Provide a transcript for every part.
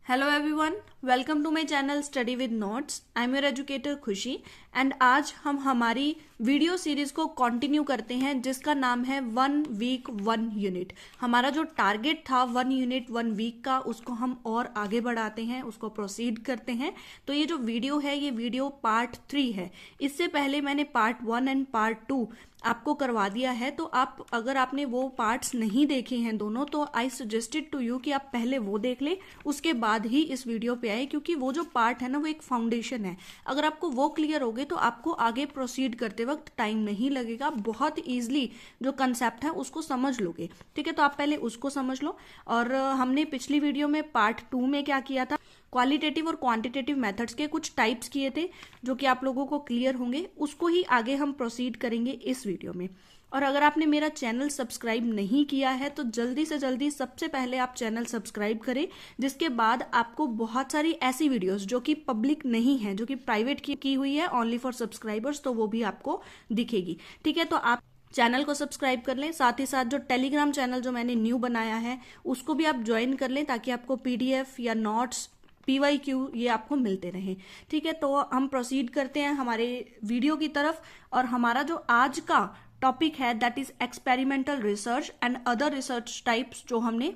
Hello everyone, welcome to my channel study with notes. I am your educator Khushi and आज हम हमारी video series को continue करते हैं जिसका नाम है 1 वीक 1 यूनिट। हमारा जो टारगेट था 1 यूनिट 1 वीक का, उसको हम और आगे बढ़ाते हैं, उसको प्रोसीड करते हैं। तो ये जो वीडियो है ये वीडियो पार्ट 3 है। इससे पहले मैंने पार्ट 1 एंड पार्ट 2 आपको करवा दिया है। तो आप अगर आपने वो पार्ट्स नहीं देखे हैं दोनों, तो आई सजेस्टेड टू यू कि आप पहले वो देख ले, उसके बाद ही इस वीडियो पे आए, क्योंकि वो जो पार्ट है ना वो एक फाउंडेशन है। अगर आपको वो क्लियर हो गए तो आपको आगे प्रोसीड करते वक्त टाइम नहीं लगेगा, बहुत ईजिली जो कंसेप्ट है उसको समझ लोगे। ठीक है, तो आप पहले उसको समझ लो। और हमने पिछली वीडियो में पार्ट 2 में क्या किया था, क्वालिटेटिव और क्वांटिटेटिव मेथड्स के कुछ टाइप्स किए थे जो कि आप लोगों को क्लियर होंगे। उसको ही आगे हम प्रोसीड करेंगे इस वीडियो में। और अगर आपने मेरा चैनल सब्सक्राइब नहीं किया है तो जल्दी से जल्दी सबसे पहले आप चैनल सब्सक्राइब करें, जिसके बाद आपको बहुत सारी ऐसी वीडियोस जो कि पब्लिक नहीं है, जो कि प्राइवेट की हुई है ओनली फॉर सब्सक्राइबर्स, तो वो भी आपको दिखेगी। ठीक है, तो आप चैनल को सब्सक्राइब कर लें। साथ ही साथ जो टेलीग्राम चैनल जो मैंने न्यू बनाया है उसको भी आप ज्वाइन कर लें, ताकि आपको पीडीएफ या नोट्स PYQ ये आपको मिलते रहें। ठीक है, तो हम प्रोसीड करते हैं हमारे वीडियो की तरफ। और हमारा जो आज का टॉपिक है that is experimental research and other research types, जो हमने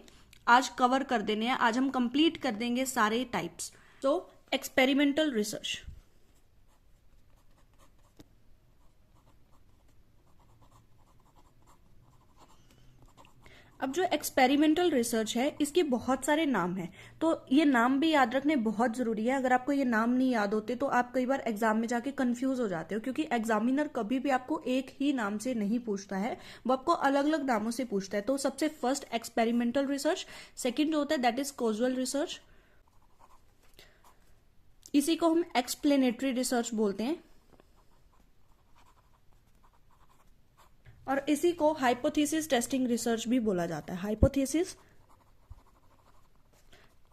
आज कवर कर देने हैं। आज हम कंप्लीट कर देंगे सारे टाइप्स। तो एक्सपेरिमेंटल रिसर्च, अब जो एक्सपेरिमेंटल रिसर्च है इसके बहुत सारे नाम हैं, तो ये नाम भी याद रखने बहुत जरूरी है। अगर आपको ये नाम नहीं याद होते तो आप कई बार एग्जाम में जाके कंफ्यूज हो जाते हो, क्योंकि एग्जामिनर कभी भी आपको एक ही नाम से नहीं पूछता है, वो आपको अलग अलग नामों से पूछता है। तो सबसे फर्स्ट एक्सपेरिमेंटल रिसर्च, सेकेंड जो होता है दैट इज कॉजुअल रिसर्च, इसी को हम एक्सप्लेनेटरी रिसर्च बोलते हैं, और इसी को हाइपोथेसिस टेस्टिंग रिसर्च भी बोला जाता है। Hypothesis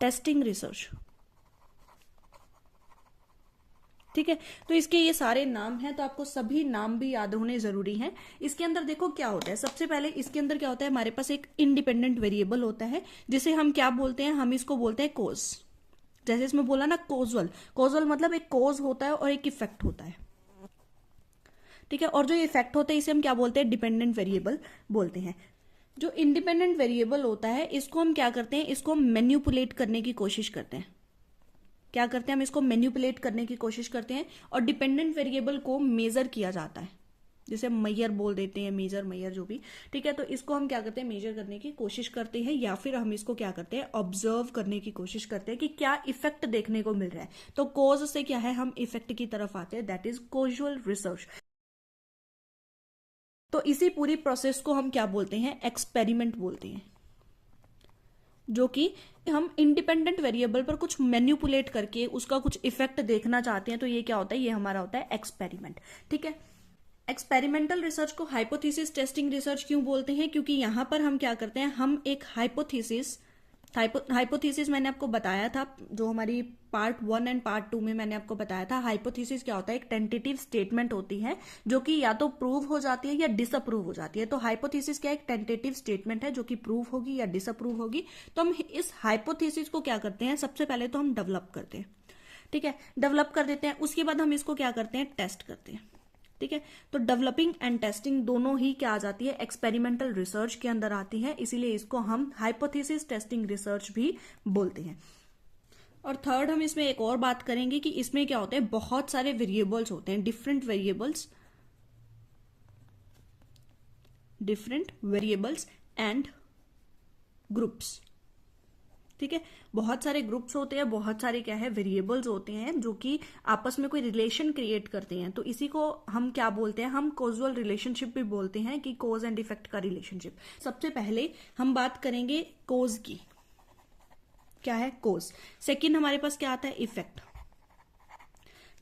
testing research. ठीक है, तो इसके ये सारे नाम हैं, तो आपको सभी नाम भी याद होने जरूरी हैं। इसके अंदर देखो क्या होता है, सबसे पहले इसके अंदर क्या होता है, हमारे पास एक इंडिपेंडेंट वेरिएबल होता है जिसे हम क्या बोलते हैं, हम इसको बोलते हैं कोज। जैसे इसमें बोला ना कोजुअल, कोजुअल मतलब एक कोज होता है और एक इफेक्ट होता है। ठीक है, और जो इफेक्ट होता है इसे हम क्या बोलते हैं, डिपेंडेंट वेरिएबल बोलते हैं। जो इंडिपेंडेंट वेरिएबल होता है इसको हम क्या करते हैं, इसको हम मैन्युपुलेट करने की कोशिश करते हैं। क्या करते हैं, हम इसको मैन्युपुलेट करने की कोशिश करते हैं। और डिपेंडेंट वेरिएबल को मेजर किया जाता है, जिसे मैयर बोल देते हैं, मेजर मैयर जो भी। ठीक है, तो इसको हम क्या करते हैं, मेजर करने की कोशिश करते हैं, या फिर हम इसको क्या करते हैं, ऑब्जर्व करने की कोशिश करते हैं कि क्या इफेक्ट देखने को मिल रहा है। तो कोज से क्या है, हम इफेक्ट की तरफ आते हैं, दैट इज कॉजुअल रिसर्च। तो इसी पूरी प्रोसेस को हम क्या बोलते हैं, एक्सपेरिमेंट बोलते हैं, जो कि हम इंडिपेंडेंट वेरिएबल पर कुछ मैन्युपुलेट करके उसका कुछ इफेक्ट देखना चाहते हैं। तो ये क्या होता है, ये हमारा होता है एक्सपेरिमेंट। ठीक है, एक्सपेरिमेंटल रिसर्च को हाइपोथेसिस टेस्टिंग रिसर्च क्यों बोलते हैं, क्योंकि यहां पर हम क्या करते हैं, हम एक हाइपोथेसिस मैंने आपको बताया था, जो हमारी पार्ट 1 एंड पार्ट 2 में मैंने आपको बताया था। हाइपोथेसिस क्या होता है, एक टेंटेटिव स्टेटमेंट होती है जो कि या तो प्रूव हो जाती है या डिसअप्रूव हो जाती है। तो हाइपोथेसिस क्या, एक टेंटेटिव स्टेटमेंट है जो कि प्रूव होगी या डिसअप्रूव होगी। तो हम इस हाइपोथेसिस को क्या करते हैं, सबसे पहले तो हम डेवलप करते हैं। ठीक है, डेवलप कर देते हैं, उसके बाद हम इसको क्या करते हैं, टेस्ट करते हैं। ठीक है, तो डेवलपिंग एंड टेस्टिंग दोनों ही क्या आ जाती है, एक्सपेरिमेंटल रिसर्च के अंदर आती है, इसीलिए इसको हम हाइपोथेसिस टेस्टिंग रिसर्च भी बोलते हैं। और थर्ड हम इसमें एक और बात करेंगे कि इसमें क्या होते हैं, बहुत सारे वेरिएबल्स होते हैं, डिफरेंट वेरिएबल्स एंड ग्रुप्स। ठीक है, बहुत सारे ग्रुप्स होते हैं, बहुत सारे क्या है, वेरिएबल्स होते हैं जो कि आपस में कोई रिलेशन क्रिएट करते हैं। तो इसी को हम क्या बोलते हैं, हम कॉजुअल रिलेशनशिप भी बोलते हैं, कि कोज एंड इफेक्ट का रिलेशनशिप। सबसे पहले हम बात करेंगे कोज की, क्या है कोज। सेकेंड हमारे पास क्या आता है, इफेक्ट।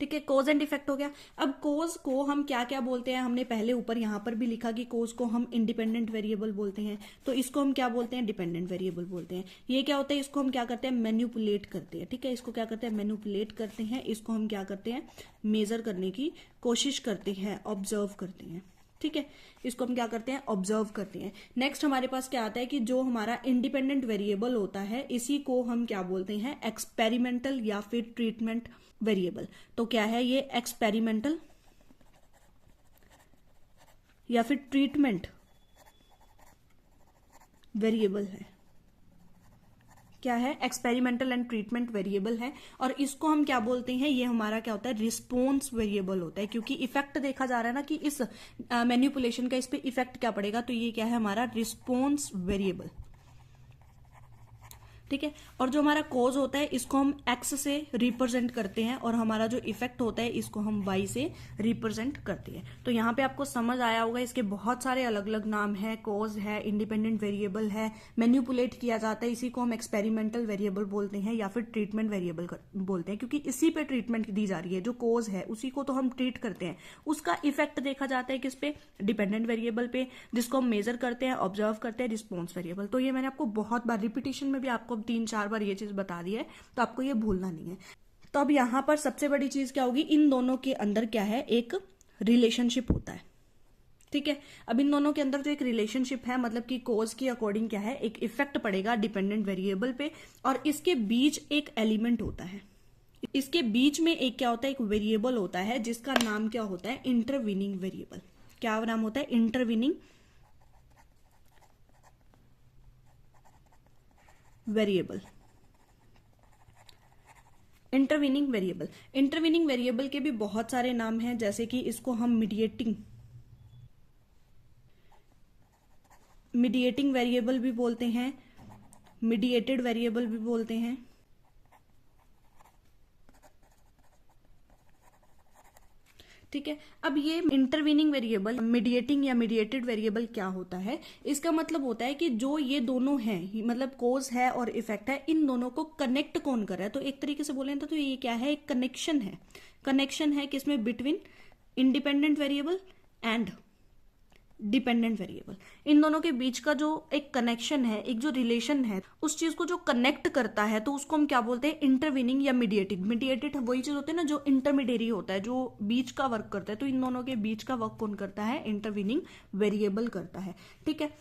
ठीक है, कोज एंड इफेक्ट हो गया। अब कोज को हम क्या क्या बोलते हैं, हमने पहले ऊपर यहां पर भी लिखा कि कोज को हम इंडिपेंडेंट वेरिएबल बोलते हैं, तो इसको हम क्या बोलते हैं, डिपेंडेंट वेरिएबल बोलते हैं। ये क्या होता है, इसको हम क्या करते हैं, मैन्युपुलेट करते हैं। ठीक है, इसको क्या करते हैं, मैन्युपुलेट करते हैं, इसको हम क्या करते हैं, मेजर करने की कोशिश करते हैं, ऑब्जर्व करते हैं। ठीक है, इसको हम क्या करते हैं, ऑब्जर्व करते हैं। नेक्स्ट हमारे पास क्या आता है कि जो हमारा इंडिपेंडेंट वेरिएबल होता है इसी को हम क्या बोलते हैं, एक्सपेरिमेंटल या फिर ट्रीटमेंट वेरिएबल। तो क्या है ये, एक्सपेरिमेंटल या फिर ट्रीटमेंट वेरिएबल है। क्या है, एक्सपेरिमेंटल एंड ट्रीटमेंट वेरिएबल है। और इसको हम क्या बोलते हैं, ये हमारा क्या होता है, रिस्पॉन्स वेरिएबल होता है, क्योंकि इफेक्ट देखा जा रहा है ना कि इस मैनिपुलेशन का इस पे इफेक्ट क्या पड़ेगा, तो ये क्या है हमारा रिस्पॉन्स वेरिएबल। ठीक है, और जो हमारा कॉज होता है इसको हम एक्स से रिप्रेजेंट करते हैं और हमारा जो इफेक्ट होता है इसको हम वाई से रिप्रेजेंट करते हैं। तो यहाँ पे आपको समझ आया होगा, इसके बहुत सारे अलग अलग नाम है, कॉज है, इंडिपेंडेंट वेरिएबल है, मैन्युपुलेट किया जाता है, इसी को हम एक्सपेरिमेंटल वेरिएबल बोलते हैं या फिर ट्रीटमेंट वेरिएबल बोलते हैं, क्योंकि इसी पे ट्रीटमेंट दी जा रही है। जो कॉज है उसी को तो हम ट्रीट करते हैं, उसका इफेक्ट देखा जाता है किस पे, डिपेंडेंट वेरिएबल पे, जिसको हम मेजर करते हैं, ऑब्जर्व करते हैं, रिस्पॉन्स वेरिएबल। तो ये मैंने आपको बहुत बार रिपीटेशन में भी आपको 3-4 बार ये चीज बता दी है, तो आपको ये भूलना नहीं है। तो अब यहां पर सबसे बड़ी चीज क्या होगी, इन दोनों के अंदर क्या है, एक रिलेशनशिप होता है। ठीक है, अब इन दोनों के अंदर जो एक रिलेशनशिप है, मतलब कि कॉज के अकॉर्डिंग क्या है, एक इफेक्ट पड़ेगा डिपेंडेंट वेरिएबल पे, और इसके बीच एक एलिमेंट होता है। इसके बीच में एक क्या होता है, एक वेरिएबल होता है जिसका नाम क्या होता है, इंटरवीनिंग वेरिएबल। क्या नाम होता है, intervening variable. Intervening variable, intervening variable के भी बहुत सारे नाम हैं, जैसे कि इसको हम मीडिएटिंग वेरिएबल भी बोलते हैं, मीडिएटेड वेरिएबल भी बोलते हैं। ठीक है, अब ये इंटरवीनिंग वेरिएबल, मीडिएटिंग या मीडिएटेड वेरिएबल क्या होता है, इसका मतलब होता है कि जो ये दोनों हैं, मतलब कॉज है और इफेक्ट है, इन दोनों को कनेक्ट कौन कर रहा है। तो एक तरीके से बोले तो ये क्या है, एक कनेक्शन है। कनेक्शन है किसमें, between independent variable and dependent variable. इन दोनों के बीच का जो एक कनेक्शन है, एक जो रिलेशन है, उस चीज को जो कनेक्ट करता है, तो उसको हम क्या बोलते हैं, इंटरवीनिंग या मीडिएटेड। मीडिएटेड वही चीज होती है ना जो इंटरमीडिएरी होता है, जो बीच का वर्क करता है। तो इन दोनों के बीच का वर्क कौन करता है, इंटरवीनिंग वेरिएबल करता है। ठीक है,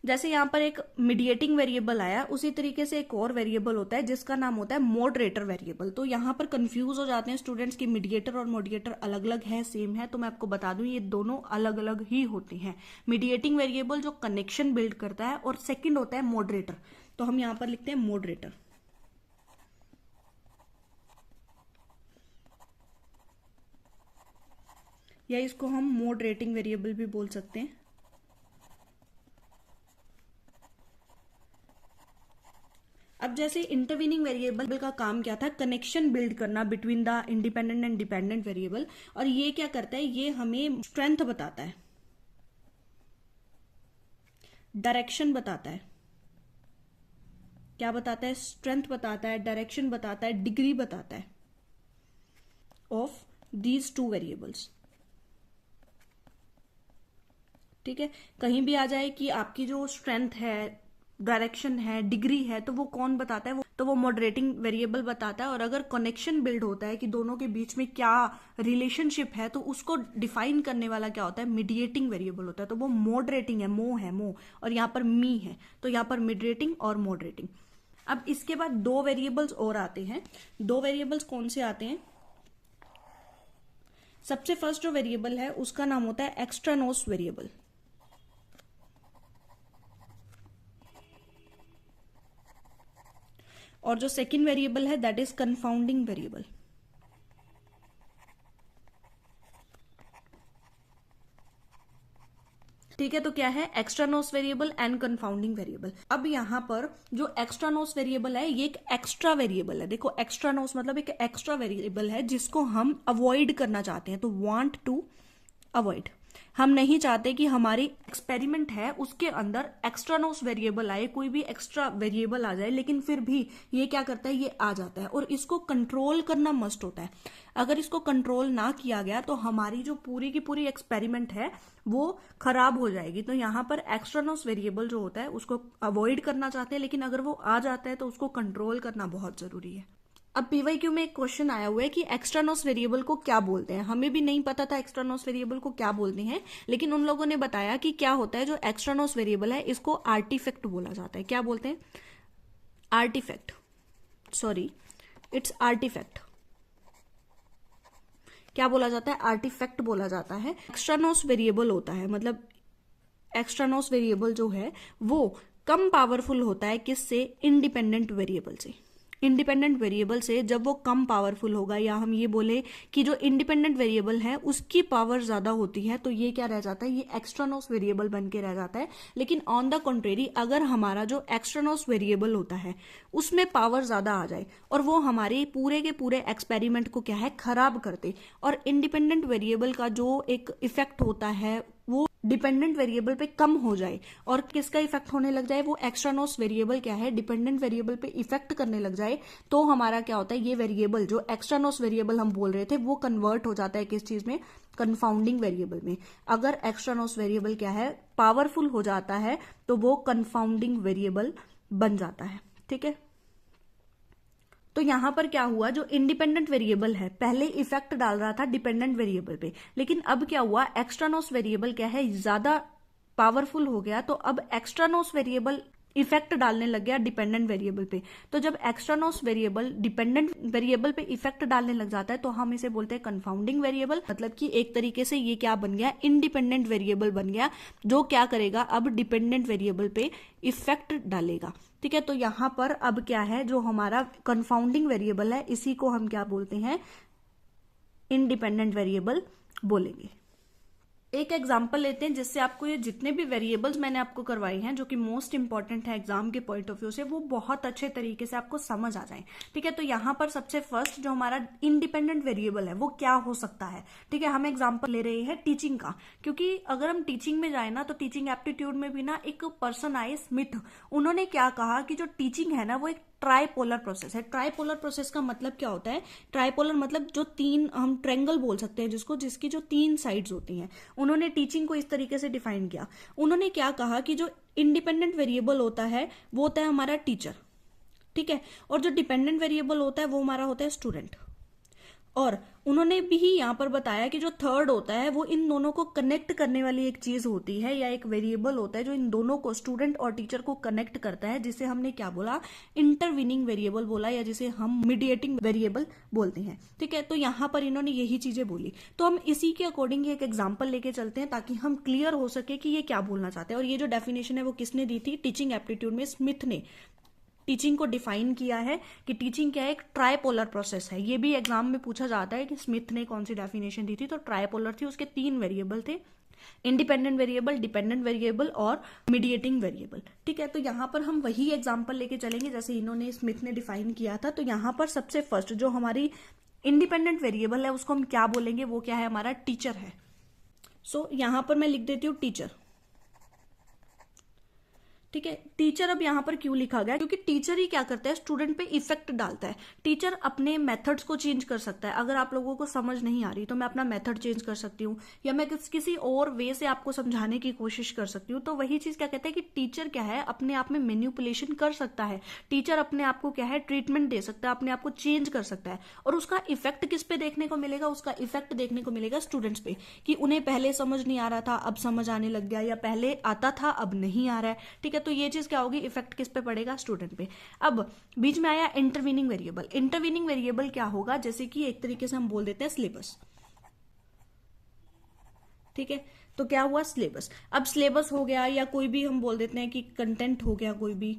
जैसे यहाँ पर एक मीडिएटिंग वेरिएबल आया, उसी तरीके से एक और वेरिएबल होता है जिसका नाम होता है मॉडरेटर वेरिएबल। तो यहाँ पर कंफ्यूज हो जाते हैं स्टूडेंट्स की मीडिएटर और मॉडरेटर अलग अलग है, सेम है। तो मैं आपको बता दूं ये दोनों अलग अलग ही होते हैं। मीडिएटिंग वेरिएबल जो कनेक्शन बिल्ड करता है, और सेकेंड होता है मॉडरेटर। तो हम यहाँ पर लिखते हैं मॉडरेटर, या इसको हम मॉडरेटिंग वेरिएबल भी बोल सकते हैं। अब जैसे इंटरवीनिंग वेरिएबल का काम क्या था, कनेक्शन बिल्ड करना between the independent and dependent variable. और ये क्या करता है, ये हमें स्ट्रेंथ बताता है, डायरेक्शन बताता है। क्या बताता है, स्ट्रेंथ बताता है, डायरेक्शन बताता है, डिग्री बताता है ऑफ दीज टू वेरिएबल्स। ठीक है, कहीं भी आ जाए कि आपकी जो स्ट्रेंथ है, डायरेक्शन है, डिग्री है, तो वो कौन बताता है, तो वो मॉडरेटिंग वेरिएबल बताता है। और अगर कनेक्शन बिल्ड होता है कि दोनों के बीच में क्या रिलेशनशिप है, तो उसको डिफाइन करने वाला क्या होता है, मीडिएटिंग वेरिएबल होता है। तो वो मॉडरेटिंग है, मो, और यहाँ पर मी है, तो यहाँ पर मीडिएटिंग और मॉडरेटिंग। अब इसके बाद दो वेरिएबल्स और आते हैं। दो वेरिएबल्स कौन से आते हैं, सबसे फर्स्ट जो वेरिएबल है उसका नाम होता है एक्सट्रानोस वेरिएबल, और जो सेकंड वेरिएबल है दैट इज कंफाउंडिंग वेरिएबल। ठीक है, तो क्या है, एक्स्ट्रानोस वेरिएबल एंड कंफाउंडिंग वेरिएबल। अब यहां पर जो एक्स्ट्रानोस वेरिएबल है ये एक एक्स्ट्रा वेरिएबल है। देखो, एक्स्ट्रानोस मतलब एक एक्स्ट्रा वेरिएबल है जिसको हम अवॉइड करना चाहते हैं। तो वांट टू अवॉइड, हम नहीं चाहते कि हमारी एक्सपेरिमेंट है उसके अंदर एक्स्ट्रानोस वेरिएबल आए, कोई भी एक्स्ट्रा वेरिएबल आ जाए, लेकिन फिर भी ये क्या करता है, ये आ जाता है। और इसको कंट्रोल करना मस्ट होता है। अगर इसको कंट्रोल ना किया गया तो हमारी जो पूरी की पूरी एक्सपेरिमेंट है वो खराब हो जाएगी। तो यहाँ पर एक्स्ट्रानोस वेरिएबल जो होता है उसको अवॉइड करना चाहते हैं, लेकिन अगर वो आ जाता है तो उसको कंट्रोल करना बहुत जरूरी है। अब पीवाईक्यू में एक क्वेश्चन आया हुआ है कि एक्स्ट्रानोस वेरिएबल को क्या बोलते हैं। हमें भी नहीं पता था एक्स्ट्रानोस वेरिएबल को क्या बोलते हैं, लेकिन उन लोगों ने बताया कि क्या होता है जो एक्स्ट्रानोस वेरिएबल है इसको आर्टिफैक्ट बोला जाता है। क्या बोलते हैं? Artifact, sorry it's artifact. क्या बोला जाता है? आर्टिफैक्ट बोला जाता है। एक्स्ट्रानोस वेरिएबल होता है, मतलब एक्स्ट्रानोस वेरिएबल जो है वो कम पावरफुल होता है किससे? इंडिपेंडेंट वेरिएबल से। इंडिपेंडेंट वेरिएबल से जब वो कम पावरफुल होगा, या हम ये बोले कि जो इंडिपेंडेंट वेरिएबल है उसकी पावर ज्यादा होती है, तो ये क्या रह जाता है? ये एक्स्ट्रानोस वेरिएबल बन के रह जाता है। लेकिन ऑन द कॉन्ट्रेरी अगर हमारा जो एक्स्ट्रानोस वेरिएबल होता है उसमें पावर ज्यादा आ जाए और वो हमारे पूरे के पूरे एक्सपेरिमेंट को क्या है? खराब करते, और इंडिपेंडेंट वेरिएबल का जो एक इफेक्ट होता है वो डिपेंडेंट वेरिएबल पे कम हो जाए, और किसका इफेक्ट होने लग जाए? वो एक्स्ट्रानोस वेरिएबल क्या है? डिपेंडेंट वेरिएबल पे इफेक्ट करने लग जाए, तो हमारा क्या होता है? ये वेरिएबल जो एक्स्ट्रानोस वेरिएबल हम बोल रहे थे वो कन्वर्ट हो जाता है किस चीज में? कंफाउंडिंग वेरिएबल में। अगर एक्स्ट्रानोस वेरिएबल क्या है? पावरफुल हो जाता है तो वो कंफाउंडिंग वेरिएबल बन जाता है। ठीक है, तो यहां पर क्या हुआ? जो इंडिपेंडेंट वेरिएबल है पहले इफेक्ट डाल रहा था डिपेंडेंट वेरिएबल पे, लेकिन अब क्या हुआ? एक्स्ट्रानोस वेरिएबल क्या है? ज्यादा पावरफुल हो गया, तो अब एक्स्ट्रानोस वेरिएबल इफेक्ट डालने लग गया डिपेंडेंट वेरिएबल पे। तो जब एक्स्ट्रानोस वेरिएबल डिपेंडेंट वेरिएबल पे इफेक्ट डालने लग जाता है तो हम इसे बोलते हैं कंफाउंडिंग वेरिएबल। मतलब कि एक तरीके से ये क्या बन गया? इंडिपेंडेंट वेरिएबल बन गया, जो क्या करेगा? अब डिपेंडेंट वेरिएबल पे इफेक्ट डालेगा। ठीक है, तो यहां पर अब क्या है? जो हमारा कंफाउंडिंग वेरिएबल है इसी को हम क्या बोलते हैं? इंडिपेंडेंट वेरिएबल बोलेंगे। एक एग्जांपल लेते हैं जिससे आपको ये जितने भी वेरिएबल्स मैंने आपको करवाए हैं जो कि मोस्ट इंपॉर्टेंट है एग्जाम के पॉइंट ऑफ व्यू से, वो बहुत अच्छे तरीके से आपको समझ आ जाए। ठीक है, तो यहां पर सबसे फर्स्ट जो हमारा इंडिपेंडेंट वेरिएबल है वो क्या हो सकता है? ठीक है, हम एग्जाम्पल ले रहे हैं टीचिंग का, क्योंकि अगर हम टीचिंग में जाए ना तो टीचिंग एप्टीट्यूड में भी ना एक पर्सन आए स्मिथ, उन्होंने क्या कहा कि जो टीचिंग है ना वो एक ट्राइपोलर प्रोसेस है। ट्राइपोलर प्रोसेस का मतलब क्या होता है? ट्राइपोलर मतलब जो तीन, हम ट्रायंगल बोल सकते हैं जिसको, जिसकी जो तीन साइड्स होती हैं। उन्होंने टीचिंग को इस तरीके से डिफाइन किया। उन्होंने क्या कहा कि जो इंडिपेंडेंट वेरिएबल होता है वो होता है हमारा टीचर। ठीक है, और जो डिपेंडेंट वेरिएबल होता है वो हमारा होता है स्टूडेंट। और उन्होंने भी यहाँ पर बताया कि जो थर्ड होता है वो इन दोनों को कनेक्ट करने वाली एक चीज होती है, या एक वेरिएबल होता है जो इन दोनों को, स्टूडेंट और टीचर को कनेक्ट करता है, जिसे हमने क्या बोला? इंटरवीनिंग वेरिएबल बोला, या जिसे हम मीडिएटिंग वेरिएबल बोलते हैं। ठीक है, तो यहाँ पर इन्होंने यही चीजें बोली। तो हम इसी के अकॉर्डिंग एक एग्जाम्पल लेके चलते हैं ताकि हम क्लियर हो सके कि ये क्या बोलना चाहते हैं। और ये जो डेफिनेशन है वो किसने दी थी? टीचिंग एप्टीट्यूड में स्मिथ ने टीचिंग को डिफाइन किया है कि टीचिंग क्या है? एक ट्राइपोलर प्रोसेस है। ये भी एग्जाम में पूछा जाता है कि स्मिथ ने कौन सी डेफिनेशन दी थी, तो ट्राइपोलर थी। उसके तीन वेरिएबल थे, इंडिपेंडेंट वेरिएबल, डिपेंडेंट वेरिएबल और मीडिएटिंग वेरिएबल। ठीक है, तो यहां पर हम वही एग्जाम्पल लेके चलेंगे जैसे इन्होंने, स्मिथ ने डिफाइन किया था। तो यहां पर सबसे फर्स्ट जो हमारी इंडिपेंडेंट वेरिएबल है उसको हम क्या बोलेंगे? वो क्या है? हमारा टीचर है। सो यहां पर मैं लिख देती हूँ टीचर। ठीक है, टीचर अब यहां पर क्यों लिखा गया? क्योंकि टीचर ही क्या करता है? स्टूडेंट पे इफेक्ट डालता है। टीचर अपने मेथड्स को चेंज कर सकता है। अगर आप लोगों को समझ नहीं आ रही तो मैं अपना मेथड चेंज कर सकती हूँ, या मैं किसी और वे से आपको समझाने की कोशिश कर सकती हूँ। तो वही चीज क्या कहते हैं कि टीचर क्या है? अपने आप में मैनिपुलेशन कर सकता है। टीचर अपने आप को क्या है? ट्रीटमेंट दे सकता है, अपने आप को चेंज कर सकता है। और उसका इफेक्ट किस पे देखने को मिलेगा? उसका इफेक्ट देखने को मिलेगा स्टूडेंट्स पे, कि उन्हें पहले समझ नहीं आ रहा था अब समझ आने लग गया, या पहले आता था अब नहीं आ रहा है। ठीक है, तो ये चीज क्या होगी? इफेक्ट किस पे पड़ेगा? स्टूडेंट पे। अब बीच में आया इंटरवीनिंग वेरिएबल। इंटरवीनिंग वेरिएबल क्या होगा? जैसे कि एक तरीके से हम बोल देते हैं सिलेबस। ठीक है, तो क्या हुआ? सिलेबस। अब सिलेबस हो गया, या कोई भी हम बोल देते हैं कि कंटेंट हो गया कोई भी।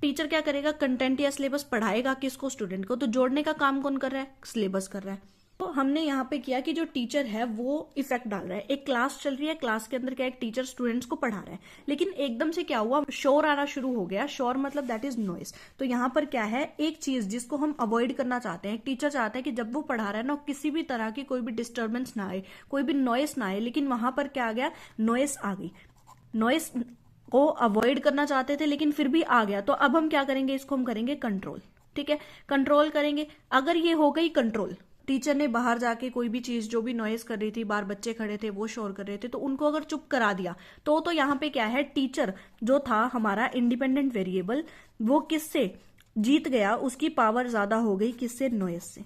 टीचर क्या करेगा? कंटेंट या सिलेबस पढ़ाएगा किसको? स्टूडेंट को। तो जोड़ने का काम कौन कर रहा है? सिलेबस कर रहा है। तो हमने यहाँ पे किया कि जो टीचर है वो इफेक्ट डाल रहा है। एक क्लास चल रही है, क्लास के अंदर क्या एक टीचर स्टूडेंट्स को पढ़ा रहा है, लेकिन एकदम से क्या हुआ? शोर आना शुरू हो गया। शोर मतलब दैट इज नॉइस। तो यहाँ पर क्या है? एक चीज जिसको हम अवॉइड करना चाहते हैं, एक टीचर चाहता है कि जब वो पढ़ा रहा है ना किसी भी तरह की कोई भी डिस्टर्बेंस ना आए, कोई भी नॉइस ना आए, लेकिन वहां पर क्या आ गया? नॉइस आ गई। नॉइस को अवॉइड करना चाहते थे लेकिन फिर भी आ गया, तो अब हम क्या करेंगे? इसको हम करेंगे कंट्रोल। ठीक है, कंट्रोल करेंगे। अगर ये हो गई कंट्रोल, टीचर ने बाहर जाके कोई भी चीज जो भी नॉइस कर रही थी, बाहर बच्चे खड़े थे वो शोर कर रहे थे, तो उनको अगर चुप करा दिया तो यहाँ पे क्या है? टीचर जो था हमारा इंडिपेंडेंट वेरिएबल, वो किससे? जीत गया उसकी पावर ज्यादा हो गई किससे? नॉइज से।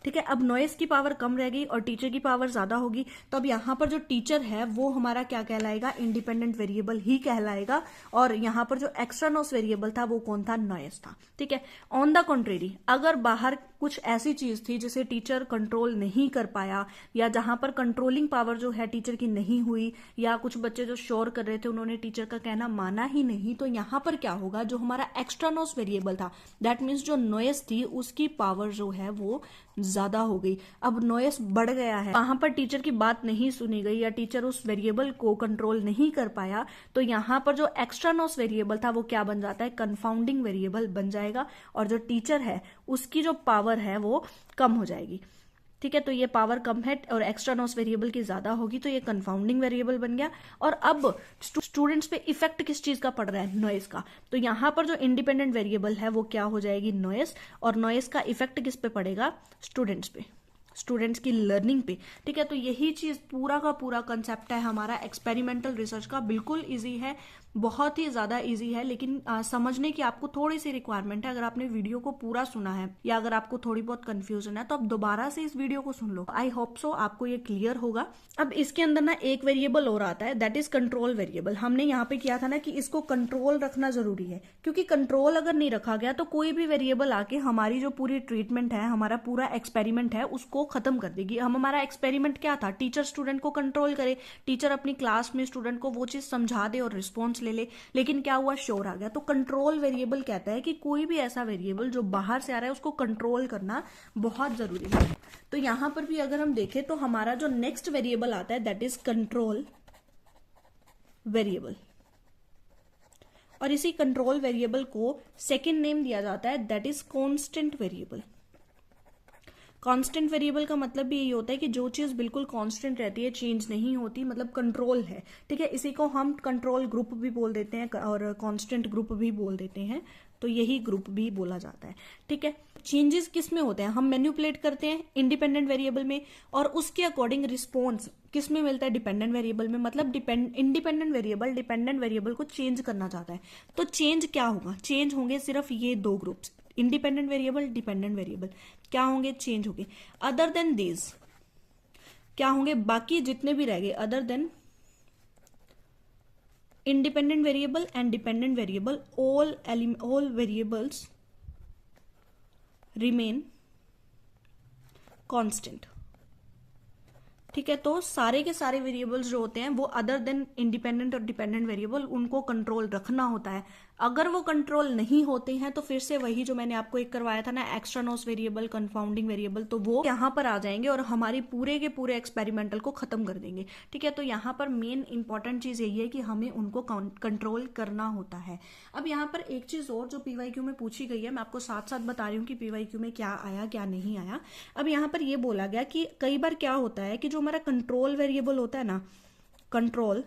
ठीक है, अब नॉइज की पावर कम रह गई और टीचर की पावर ज्यादा होगी, तो अब यहाँ पर जो टीचर है वो हमारा क्या कहलाएगा? इंडिपेंडेंट वेरिएबल ही कहलाएगा। और यहाँ पर जो एक्स्ट्रा नॉइज वेरिएबल था वो कौन था? नॉइज था। ठीक है, ऑन द कॉन्ट्रेरी अगर बाहर कुछ ऐसी चीज थी जिसे टीचर कंट्रोल नहीं कर पाया, या जहां पर कंट्रोलिंग पावर जो है टीचर की नहीं हुई, या कुछ बच्चे जो शोर कर रहे थे उन्होंने टीचर का कहना माना ही नहीं, तो यहाँ पर क्या होगा? जो हमारा एक्स्ट्रा नॉइज वेरिएबल था, दैट मीन्स जो नॉइज थी उसकी पावर जो है वो ज्यादा हो गई। अब नॉइज बढ़ गया है, वहां पर टीचर की बात नहीं सुनी गई या टीचर उस वेरिएबल को कंट्रोल नहीं कर पाया, तो यहाँ पर जो एक्स्ट्रा नॉइज वेरिएबल था वो क्या बन जाता है? कंफाउंडिंग वेरिएबल बन जाएगा, और जो टीचर है उसकी जो पावर है वो कम हो जाएगी। ठीक है, तो ये पावर कम है और एक्स्ट्रा नॉइज वेरिएबल की ज्यादा होगी, तो ये कंफाउंडिंग वेरिएबल बन गया। और अब स्टूडेंट्स पे इफेक्ट किस चीज का पड़ रहा है? नॉइज का। तो यहाँ पर जो इंडिपेंडेंट वेरिएबल है वो क्या हो जाएगी? नॉइज। और नॉइज का इफेक्ट किस पे पड़ेगा? स्टूडेंट्स पे, स्टूडेंट्स की लर्निंग पे। ठीक है, तो यही चीज पूरा का पूरा कंसेप्ट है हमारा एक्सपेरिमेंटल रिसर्च का। बिल्कुल इजी है, बहुत ही ज्यादा इजी है, लेकिन समझने की आपको थोड़ी सी रिक्वायरमेंट है। अगर आपने वीडियो को पूरा सुना है या अगर आपको थोड़ी बहुत कंफ्यूजन है तो आप दोबारा से इस वीडियो को सुन लो। आई होप सो आपको ये क्लियर होगा। अब इसके अंदर ना एक वेरिएबल और आता है, दैट इज कंट्रोल वेरिएबल। हमने यहाँ पे किया था ना कि इसको कंट्रोल रखना जरूरी है, क्योंकि कंट्रोल अगर नहीं रखा गया तो कोई भी वेरिएबल आके हमारी जो पूरी ट्रीटमेंट है, हमारा पूरा एक्सपेरिमेंट है, उसको खत्म कर देगी। हम हमारा एक्सपेरिमेंट क्या था? टीचर स्टूडेंट को कंट्रोल करे, टीचर अपनी क्लास में स्टूडेंट को वो चीज समझा दे और रिस्पॉन्स ले ले, लेकिन क्या हुआ? शोर आ गया। तो कंट्रोल वेरिएबल कहता है कि कोई भी ऐसा वेरिएबल जो बाहर से आ रहा है उसको कंट्रोल करना बहुत जरूरी है। तो यहां पर भी अगर हम देखें तो हमारा जो नेक्स्ट वेरिएबल आता है दैट इज कंट्रोल वेरिएबल, और इसी कंट्रोल वेरिएबल को सेकेंड नेम दिया जाता है that is constant variable. Constant variable का मतलब भी यही होता है कि जो चीज बिल्कुल कांस्टेंट रहती है, चेंज नहीं होती, मतलब कंट्रोल है। ठीक है, इसी को हम कंट्रोल ग्रुप भी बोल देते हैं और कांस्टेंट ग्रुप भी बोल देते हैं, तो यही ग्रुप भी बोला जाता है। ठीक है, चेंजेस किस में होते हैं? हम मैनिपुलेट करते हैं इंडिपेंडेंट वेरिएबल में, और उसके अकॉर्डिंग रिस्पॉन्स किस में मिलता है? डिपेंडेंट वेरिएबल में। मतलब इंडिपेंडेंट वेरिएबल डिपेंडेंट वेरिएबल को चेंज करना चाहता है, तो चेंज क्या होगा? चेंज होंगे सिर्फ ये दो groups, independent variable, dependent variable. क्या होंगे? चेंज होंगे। अदर देन दिस क्या होंगे? बाकी जितने भी रह गए other than independent variable and dependent variable, all variables remain constant. ठीक है, तो सारे के सारे वेरिएबल्स जो होते हैं वो अदर देन इंडिपेंडेंट और डिपेंडेंट वेरिएबल, उनको कंट्रोल रखना होता है। अगर वो कंट्रोल नहीं होते हैं तो फिर से वही जो मैंने आपको एक करवाया था ना, extra noise variable, confounding variable, तो वो यहाँ पर आ जाएंगे और हमारी पूरे के पूरे एक्सपेरिमेंटल को खत्म कर देंगे। ठीक है, तो यहाँ पर मेन इंपॉर्टेंट चीज यही है कि हमें उनको कंट्रोल करना होता है। अब यहाँ पर एक चीज और जो पीवाईक्यू में पूछी गई है, मैं आपको साथ साथ बता रही हूँ कि पीवाईक्यू में क्या आया क्या नहीं आया। अब यहाँ पर यह बोला गया कि कई बार क्या होता है कि जो हमारा कंट्रोल वेरिएबल होता है ना, कंट्रोल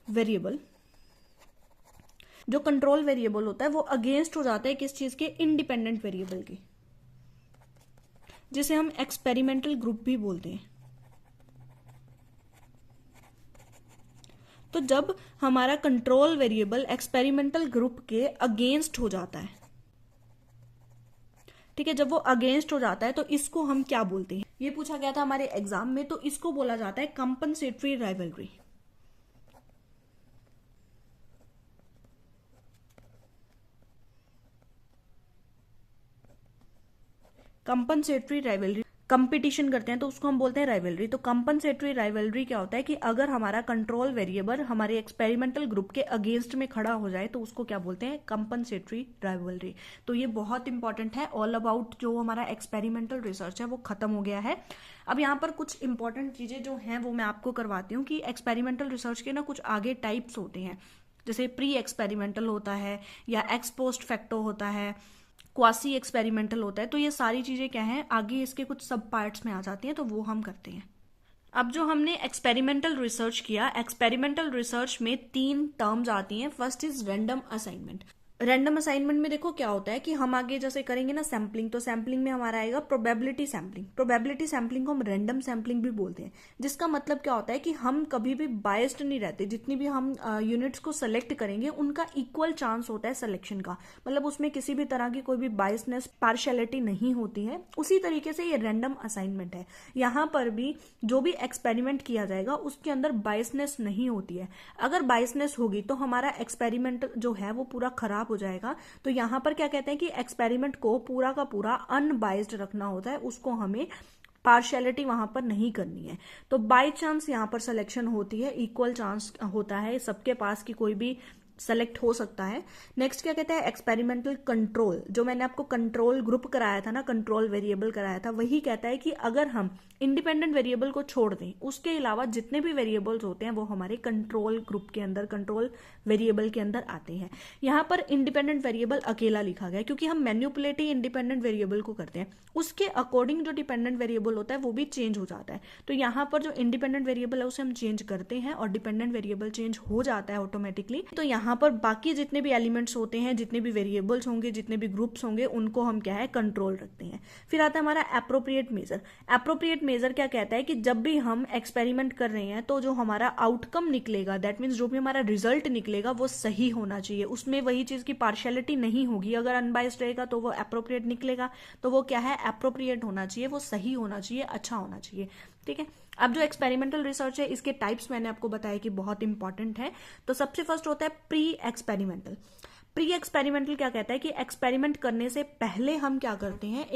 वेरिएबल, जो कंट्रोल वेरिएबल होता है वो अगेंस्ट हो जाता है किस चीज के? इंडिपेंडेंट वेरिएबल के, जिसे हम एक्सपेरिमेंटल ग्रुप भी बोलते हैं। तो जब हमारा कंट्रोल वेरिएबल एक्सपेरिमेंटल ग्रुप के अगेंस्ट हो जाता है, ठीक है, जब वो अगेंस्ट हो जाता है तो इसको हम क्या बोलते हैं? ये पूछा गया था हमारे एग्जाम में, तो इसको बोला जाता है compensatory rivalry. Compensatory rivalry, competition करते हैं तो उसको हम बोलते हैं राइवलरी। तो कंपनसेटरी राइवलरी क्या होता है कि अगर हमारा कंट्रोल वेरिएबल हमारे एक्सपेरिमेंटल ग्रुप के अगेंस्ट में खड़ा हो जाए तो उसको क्या बोलते हैं? Compensatory rivalry. तो ये बहुत इंपॉर्टेंट है। ऑल अबाउट जो हमारा एक्सपेरिमेंटल रिसर्च है वो खत्म हो गया है। अब यहाँ पर कुछ इंपॉर्टेंट चीजें जो हैं वो मैं आपको करवाती हूँ कि एक्सपेरिमेंटल रिसर्च के ना कुछ आगे टाइप्स होते हैं, जैसे प्री एक्सपेरिमेंटल होता है या एक्स पोस्ट फैक्टो होता है, क्वासी एक्सपेरिमेंटल होता है। तो ये सारी चीजें क्या हैं, आगे इसके कुछ सब पार्ट्स में आ जाती हैं, तो वो हम करते हैं। अब जो हमने एक्सपेरिमेंटल रिसर्च किया, एक्सपेरिमेंटल रिसर्च में 3 टर्म्स आती हैं। First is random assignment. Random assignment में देखो क्या होता है कि हम आगे जैसे करेंगे ना सैम्पलिंग, तो सैम्पलिंग में हमारा आएगा प्रोबेबिलिटी सैम्पलिंग। प्रोबेबिलिटी सैम्पलिंग को हम रैंडम सैम्पलिंग भी बोलते हैं, जिसका मतलब क्या होता है कि हम कभी भी बायस्ड नहीं रहते। जितनी भी हम यूनिट्स को सेलेक्ट करेंगे उनका इक्वल चांस होता है सिलेक्शन का, मतलब उसमें किसी भी तरह की कोई भी बायसनेस, पार्शियलिटी नहीं होती है। उसी तरीके से ये रैंडम असाइनमेंट है। यहाँ पर भी जो भी एक्सपेरिमेंट किया जाएगा उसके अंदर बायसनेस नहीं होती है। अगर बायसनेस होगी तो हमारा एक्सपेरिमेंट जो है वो पूरा खराब हो जाएगा। तो यहां पर क्या कहते हैं कि एक्सपेरिमेंट को पूरा का पूरा अनबाइज्ड रखना होता है, उसको हमें पार्शियलिटी वहां पर नहीं करनी है। तो बाय चांस यहां पर सिलेक्शन होती है, इक्वल चांस होता है सबके पास कि कोई भी सेलेक्ट हो सकता है। नेक्स्ट क्या कहता है एक्सपेरिमेंटल कंट्रोल। जो मैंने आपको कंट्रोल ग्रुप कराया था ना, कंट्रोल वेरिएबल कराया था, वही कहता है कि अगर हम इंडिपेंडेंट वेरिएबल को छोड़ दें, उसके अलावा जितने भी वेरिएबल्स होते हैं वो हमारे कंट्रोल ग्रुप के अंदर, कंट्रोल वेरिएबल के अंदर आते हैं। यहां पर इंडिपेंडेंट वेरिएबल अकेला लिखा गया क्योंकि हम मैन्युपुलेट ही इंडिपेंडेंट वेरिएबल को करते हैं, उसके अकॉर्डिंग जो डिपेंडेंट वेरिएबल होता है वो भी चेंज हो जाता है। तो यहां पर जो इंडिपेंडेंट वेरिएबल है उसे हम चेंज करते हैं और डिपेंडेंट वेरिएबल चेंज हो जाता है ऑटोमेटिकली। तो यहाँ पर बाकी जितने भी एलिमेंट्स होते हैं, जितने भी वेरिएबल्स होंगे, जितने भी ग्रुप्स होंगे, उनको हम क्या है कंट्रोल रखते हैं। फिर आता है हमारा एप्रोप्रिएट मेजर। एप्रोप्रिएट मेजर क्या कहता है कि जब भी हम एक्सपेरिमेंट कर रहे हैं तो जो हमारा आउटकम निकलेगा, दैट मीन्स जो भी हमारा रिजल्ट निकलेगा वो सही होना चाहिए। उसमें वही चीज की पार्शियलिटी नहीं होगी। अगर अनबाइस्ड रहेगा तो वो एप्रोप्रिएट निकलेगा, तो वो क्या है एप्रोप्रिएट होना चाहिए, वो सही होना चाहिए, अच्छा होना चाहिए। ठीक है। अब जो एक्सपेरिमेंटल रिसर्च है इसके टाइप्स मैंने आपको बताया कि बहुत इंपॉर्टेंट है। तो सबसे फर्स्ट होता है प्री एक्सपेरिमेंटल। प्री एक्सपेरिमेंटल क्या कहता है कि एक्सपेरिमेंट करने से पहले हम क्या करते हैं,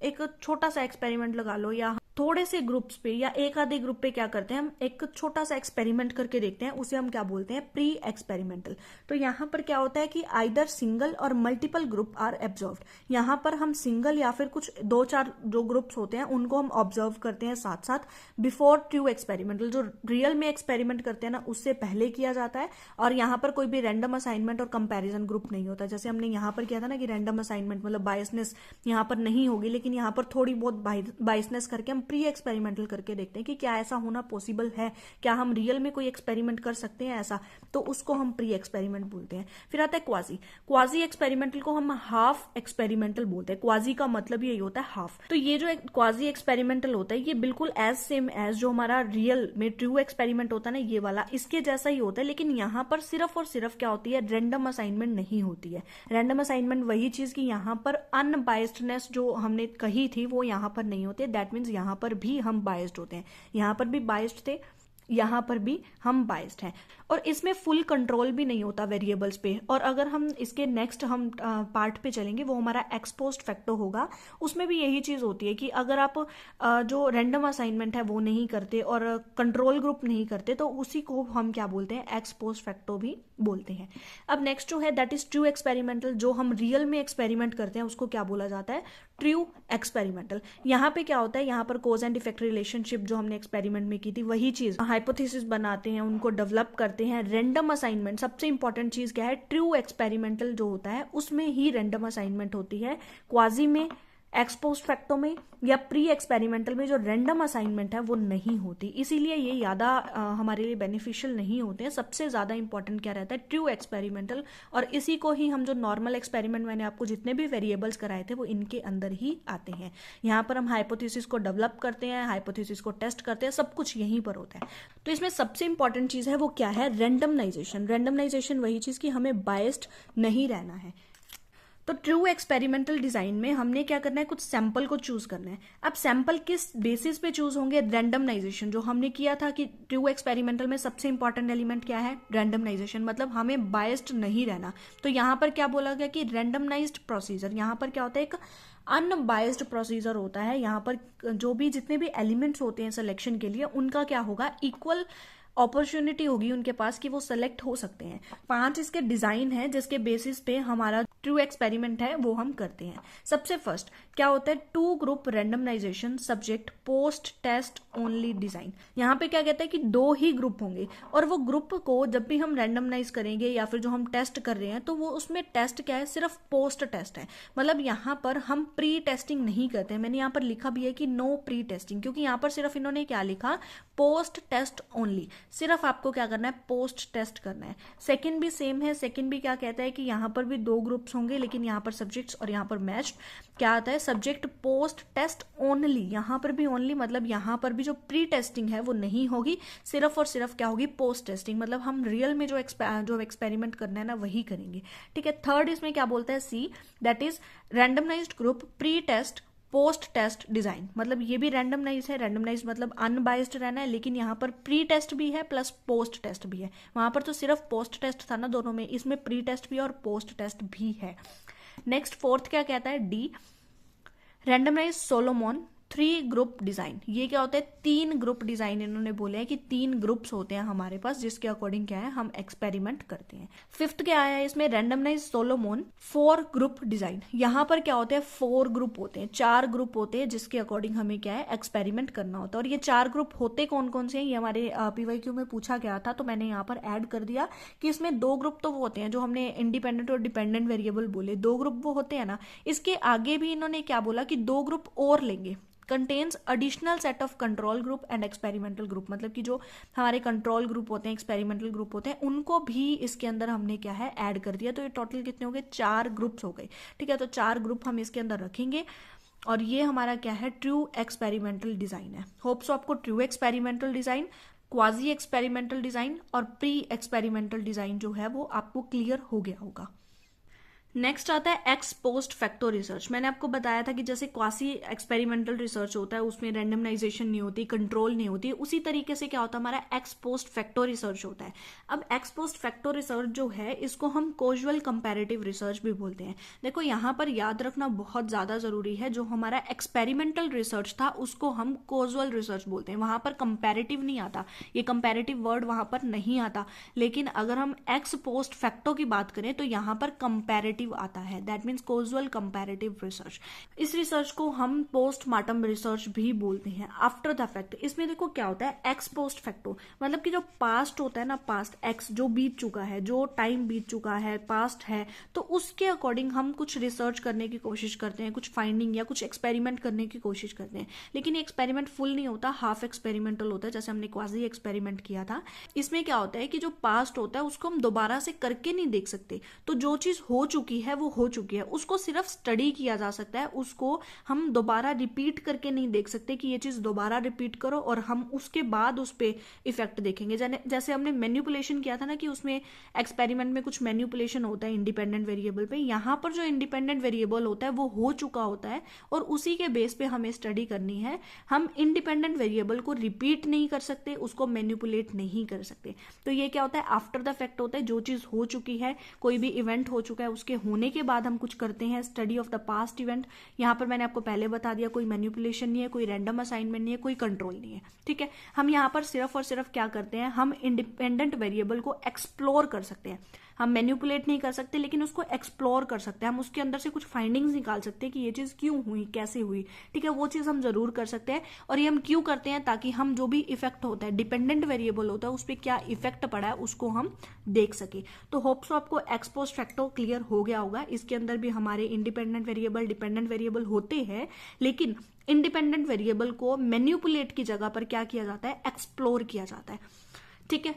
एक छोटा सा एक्सपेरिमेंट लगा लो या थोड़े से ग्रुप्स पे या एक आधे ग्रुप पे क्या करते हैं, हम एक छोटा सा एक्सपेरिमेंट करके देखते हैं, उसे हम क्या बोलते हैं प्री एक्सपेरिमेंटल। तो यहाँ पर क्या होता है कि आइदर सिंगल और मल्टीपल ग्रुप आर ऑब्जर्व्ड। यहाँ पर हम सिंगल या फिर कुछ 2-4 जो ग्रुप्स होते हैं उनको हम ऑब्जर्व करते हैं साथ साथ बिफोर ट्रू एक्सपेरिमेंटल। जो रियल में एक्सपेरिमेंट करते हैं ना उससे पहले किया जाता है। और यहाँ पर कोई भी रैंडम असाइनमेंट और कंपेरिजन ग्रुप नहीं होता। जैसे हमने यहाँ पर किया था ना कि रैंडम असाइनमेंट मतलब बायसनेस यहाँ पर नहीं होगी, लेकिन यहाँ पर थोड़ी बहुत बायसनेस करके हम प्री एक्सपेरिमेंटल करके देखते हैं कि क्या ऐसा होना पॉसिबल है, क्या हम रियल में कोई एक्सपेरिमेंट कर सकते हैं ऐसा, तो उसको हम प्री एक्सपेरिमेंट बोलते हैं। फिर आता है क्वाजी। क्वाजी एक्सपेरिमेंटल को हम हाफ एक्सपेरिमेंटल बोलते हैं। क्वाजी का मतलब यही होता है हाफ। तो ये जो क्वाजी एक्सपेरिमेंटल होता है ये बिल्कुल एज सेम एज जो हमारा रियल में ट्रू एक्सपेरिमेंट होता है ना ये वाला, इसके जैसा ही होता है। लेकिन यहाँ पर सिर्फ और सिर्फ क्या होती है, रैंडम असाइनमेंट नहीं होती है। रैंडम असाइनमेंट वही चीज की यहाँ पर अनबायस्डनेस जो हमने कही थी वो यहाँ पर नहीं होती है। दैट मीन्स यहाँ पर भी हम बायस्ड होते हैं। यहाँ पर भी बायस्ड थे, यहाँ पर भी हम बायस्ड हैं। और इसमें फुल कंट्रोल भी नहीं होता वेरिएबल्स पे। और अगर हम इसके नेक्स्ट हम पार्ट पे चलेंगे वो हमारा एक्सपोज्ड फैक्टर होगा। उसमें भी यही चीज होती है कि अगर आप जो रैंडम असाइनमेंट है वो नहीं करते और कंट्रोल ग्रुप नहीं करते तो उसी को हम क्या बोलते हैं, एक्सपोज्ड फैक्टर भी बोलते हैं। अब नेक्स्ट जो है दैट इज ट्रू एक्सपेरिमेंटल। जो हम रियल में एक्सपेरिमेंट करते हैं उसको क्या बोला जाता है, ट्रू एक्सपेरिमेंटल। यहाँ पे क्या होता है, यहाँ पर कोज एंड इफेक्ट रिलेशनशिप जो हमने एक्सपेरिमेंट में की थी वही चीज हाइपोथेसिस बनाते हैं, उनको डेवलप करते हैं। रैंडम असाइनमेंट सबसे इंपॉर्टेंट चीज क्या है, ट्रू एक्सपेरिमेंटल जो होता है उसमें ही रैंडम असाइनमेंट होती है। क्वाजी में, एक्सपोज्ड फैक्टो में या प्री एक्सपेरिमेंटल में जो रैंडम असाइनमेंट है वो नहीं होती। इसीलिए ये ज्यादा हमारे लिए बेनिफिशियल नहीं होते हैं। सबसे ज्यादा इंपॉर्टेंट क्या रहता है, ट्रू एक्सपेरिमेंटल। और इसी को ही हम जो नॉर्मल एक्सपेरिमेंट मैंने आपको जितने भी वेरिएबल्स कराए थे वो इनके अंदर ही आते हैं। यहाँ पर हम हाइपोथेसिस को डेवलप करते हैं, हाइपोथेसिस को टेस्ट करते हैं, सब कुछ यहीं पर होता है। तो इसमें सबसे इंपॉर्टेंट चीज है वो क्या है, रैंडमनाइजेशन। रैंडमनाइजेशन वही चीज कि हमें बायस्ड नहीं रहना है। तो ट्रू एक्सपेरिमेंटल डिजाइन में हमने क्या करना है, कुछ सैंपल को चूज करना है। अब सैंपल किस बेसिस पे चूज होंगे, रैंडमनाइजेशन। जो हमने किया था कि ट्रू एक्सपेरिमेंटल में सबसे इंपॉर्टेंट एलिमेंट क्या है, रैंडमनाइजेशन, मतलब हमें बायस्ड नहीं रहना। तो यहाँ पर क्या बोला गया कि रैंडमनाइज्ड प्रोसीजर, यहाँ पर क्या होता है, एक अनबायस्ड प्रोसीजर होता है। यहाँ पर जो भी जितने भी एलिमेंट्स होते हैं सिलेक्शन के लिए उनका क्या होगा, इक्वल अपॉर्चुनिटी होगी उनके पास कि वो सेलेक्ट हो सकते हैं। 5 इसके डिजाइन है जिसके बेसिस पे हमारा ट्रू एक्सपेरिमेंट है वो हम करते हैं। सबसे फर्स्ट क्या होता है, 2 group randomization subject post test only design. यहाँ पे क्या कहता है कि 2 ही ग्रुप होंगे और वो ग्रुप को जब भी हम रैंडमनाइज करेंगे या फिर जो हम टेस्ट कर रहे हैं तो वो उसमें टेस्ट क्या है, सिर्फ पोस्ट टेस्ट है। मतलब यहाँ पर हम प्री टेस्टिंग नहीं करते हैं। मैंने यहाँ पर लिखा भी है कि नो प्री टेस्टिंग, क्योंकि यहाँ पर सिर्फ इन्होंने क्या लिखा, पोस्ट टेस्ट ओनली। सिर्फ आपको क्या करना है, पोस्ट टेस्ट करना है। सेकंड भी सेम है, सेकंड भी क्या कहता है कि यहाँ पर भी 2 ग्रुप्स होंगे, लेकिन यहाँ पर सब्जेक्ट्स और यहाँ पर मैच्ड। क्या आता है, सब्जेक्ट पोस्ट टेस्ट ओनली, यहाँ पर भी ओनली मतलब यहाँ पर भी जो प्री टेस्टिंग है वो नहीं होगी, सिर्फ और सिर्फ क्या होगी, पोस्ट टेस्टिंग, मतलब हम रियल में जो एक्सपेरिमेंट करना है ना वही करेंगे। ठीक है। थर्ड इसमें क्या बोलता है, C, that is randomized group pre test post test design, मतलब ये भी रैंडमनाइज है, रैंडमनाइज मतलब अनबाइस्ड रहना है, लेकिन यहाँ पर प्री टेस्ट भी है प्लस पोस्ट टेस्ट भी है। वहां पर तो सिर्फ पोस्ट टेस्ट था ना दोनों में, इसमें प्री टेस्ट भी और पोस्ट टेस्ट भी है। नेक्स्ट फोर्थ क्या कहता है, डी, रैंडमनाइज सोलोमोन 3 ग्रुप डिजाइन। ये क्या होता है, 3 ग्रुप डिजाइन इन्होंने बोले हैं कि 3 ग्रुप्स होते हैं हमारे पास, जिसके अकॉर्डिंग क्या है हम एक्सपेरिमेंट करते हैं। फिफ्थ क्या आया है इसमें, रैंडमनाइज सोलोमोन 4 ग्रुप डिजाइन। यहाँ पर क्या होते हैं, 4 ग्रुप होते हैं, 4 ग्रुप होते हैं जिसके अकॉर्डिंग हमें क्या है एक्सपेरिमेंट करना होता है। और ये 4 ग्रुप होते कौन कौन से हैं, ये हमारे PYQ में पूछा गया था, तो मैंने यहाँ पर ऐड कर दिया कि इसमें 2 ग्रुप तो वो होते हैं जो हमने इंडिपेंडेंट और डिपेंडेंट वेरिएबल बोले, 2 ग्रुप वो होते हैं ना। इसके आगे भी इन्होंने क्या बोला कि 2 ग्रुप और लेंगे, contains additional set of control group and experimental group, मतलब कि जो हमारे कंट्रोल ग्रुप होते हैं, एक्सपेरिमेंटल ग्रुप होते हैं, उनको भी इसके अंदर हमने क्या है ऐड कर दिया। तो ये टोटल कितने हो गए, 4 ग्रुप्स हो गए। ठीक है, तो 4 ग्रुप हम इसके अंदर रखेंगे और ये हमारा क्या है, ट्रू एक्सपेरिमेंटल डिजाइन है। होप सो आपको true experimental design, quasi experimental design और प्री एक्सपेरिमेंटल डिजाइन जो है वो आपको क्लियर हो गया होगा। नेक्स्ट आता है एक्स पोस्ट फैक्टो रिसर्च। मैंने आपको बताया था कि जैसे क्वासी एक्सपेरिमेंटल रिसर्च होता है उसमें रैंडमनाइजेशन नहीं होती, कंट्रोल नहीं होती, उसी तरीके से क्या होता है हमारा एक्स पोस्ट फैक्टो रिसर्च होता है। अब एक्स पोस्ट फैक्टो रिसर्च जो है इसको हम कोजुअल कंपैरेटिव रिसर्च भी बोलते हैं। देखो यहाँ पर याद रखना बहुत ज्यादा जरूरी है, जो हमारा एक्सपेरिमेंटल रिसर्च था उसको हम कोजुअल रिसर्च बोलते हैं, वहां पर कंपैरेटिव नहीं आता, ये कंपैरेटिव वर्ड वहां पर नहीं आता। लेकिन अगर हम एक्स पोस्ट फैक्टो की बात करें तो यहाँ पर कंपैरेटिव आता है, दैट मीन्स कोजुअल कंपैरेटिव रिसर्च। इस रिसर्च को हम पोस्टमार्टम रिसर्च भी बोलते हैं, आफ्टर द फैक्ट। इसमें देखो क्या होता है, एक्स पोस्ट फैक्टो मतलब कि जो पास्ट होता है ना, पास्ट एक्स जो बीत चुका है, जो टाइम बीत चुका है, पास्ट है, तो उसके अकॉर्डिंग हम कुछ रिसर्च करने की कोशिश करते हैं, कुछ फाइंडिंग या कुछ एक्सपेरिमेंट करने की कोशिश करते हैं। लेकिन ये एक्सपेरिमेंट फुल नहीं होता, हाफ एक्सपेरिमेंटल होता है, जैसे हमने क्वाजी एक्सपेरिमेंट किया था। इसमें क्या होता है कि जो पास्ट होता है उसको हम दोबारा से करके नहीं देख सकते, तो जो चीज हो चुकी है वो हो चुकी है, उसको सिर्फ स्टडी किया जा सकता है, उसको हम दोबारा रिपीट करके नहीं देख सकते कि ये चीज दोबारा रिपीट करो और हम उसके बाद उस पे इफेक्ट देखेंगे। जैसे हमने मैन्युपुलेशन किया था ना कि उसमें एक्सपेरिमेंट में कुछ मैन्युपुलेशन होता है इंडिपेंडेंट वेरिएबल पे, यहां पर जो इंडिपेंडेंट वेरिएबल होता है वो हो चुका होता है और उसी के बेस पे हमें स्टडी करनी है। हम इंडिपेंडेंट वेरिएबल को रिपीट नहीं कर सकते, उसको मैन्युपुलेट नहीं कर सकते। तो ये क्या होता है, आफ्टर द फैक्ट होता है, जो चीज हो चुकी है, कोई भी इवेंट हो चुका है, उसके होने के बाद हम कुछ करते हैं, study of the past event. यहां पर मैंने आपको पहले बता दिया, कोई मैन्युपुलेशन नहीं है, कोई रैंडम असाइनमेंट नहीं है, कोई कंट्रोल नहीं है। ठीक है, हम यहां पर सिर्फ और सिर्फ क्या करते हैं, हम इंडिपेंडेंट वेरिएबल को एक्सप्लोर कर सकते हैं। हम मैन्युपुलेट नहीं कर सकते लेकिन उसको एक्सप्लोर कर सकते हैं, हम उसके अंदर से कुछ फाइंडिंग्स निकाल सकते हैं कि ये चीज क्यों हुई, कैसे हुई। ठीक है, वो चीज हम जरूर कर सकते हैं। और ये हम क्यों करते हैं, ताकि हम जो भी इफेक्ट होता है, डिपेंडेंट वेरिएबल होता है, उस पर क्या इफेक्ट पड़ा है उसको हम देख सके। तो होप सो आपको एक्स पोस्ट फैक्टो क्लियर हो गया होगा। इसके अंदर भी हमारे इंडिपेंडेंट वेरिएबल, डिपेंडेंट वेरिएबल होते हैं, लेकिन इंडिपेंडेंट वेरिएबल को मैन्युपुलेट की जगह पर क्या किया जाता है, एक्सप्लोर किया जाता है। ठीक है,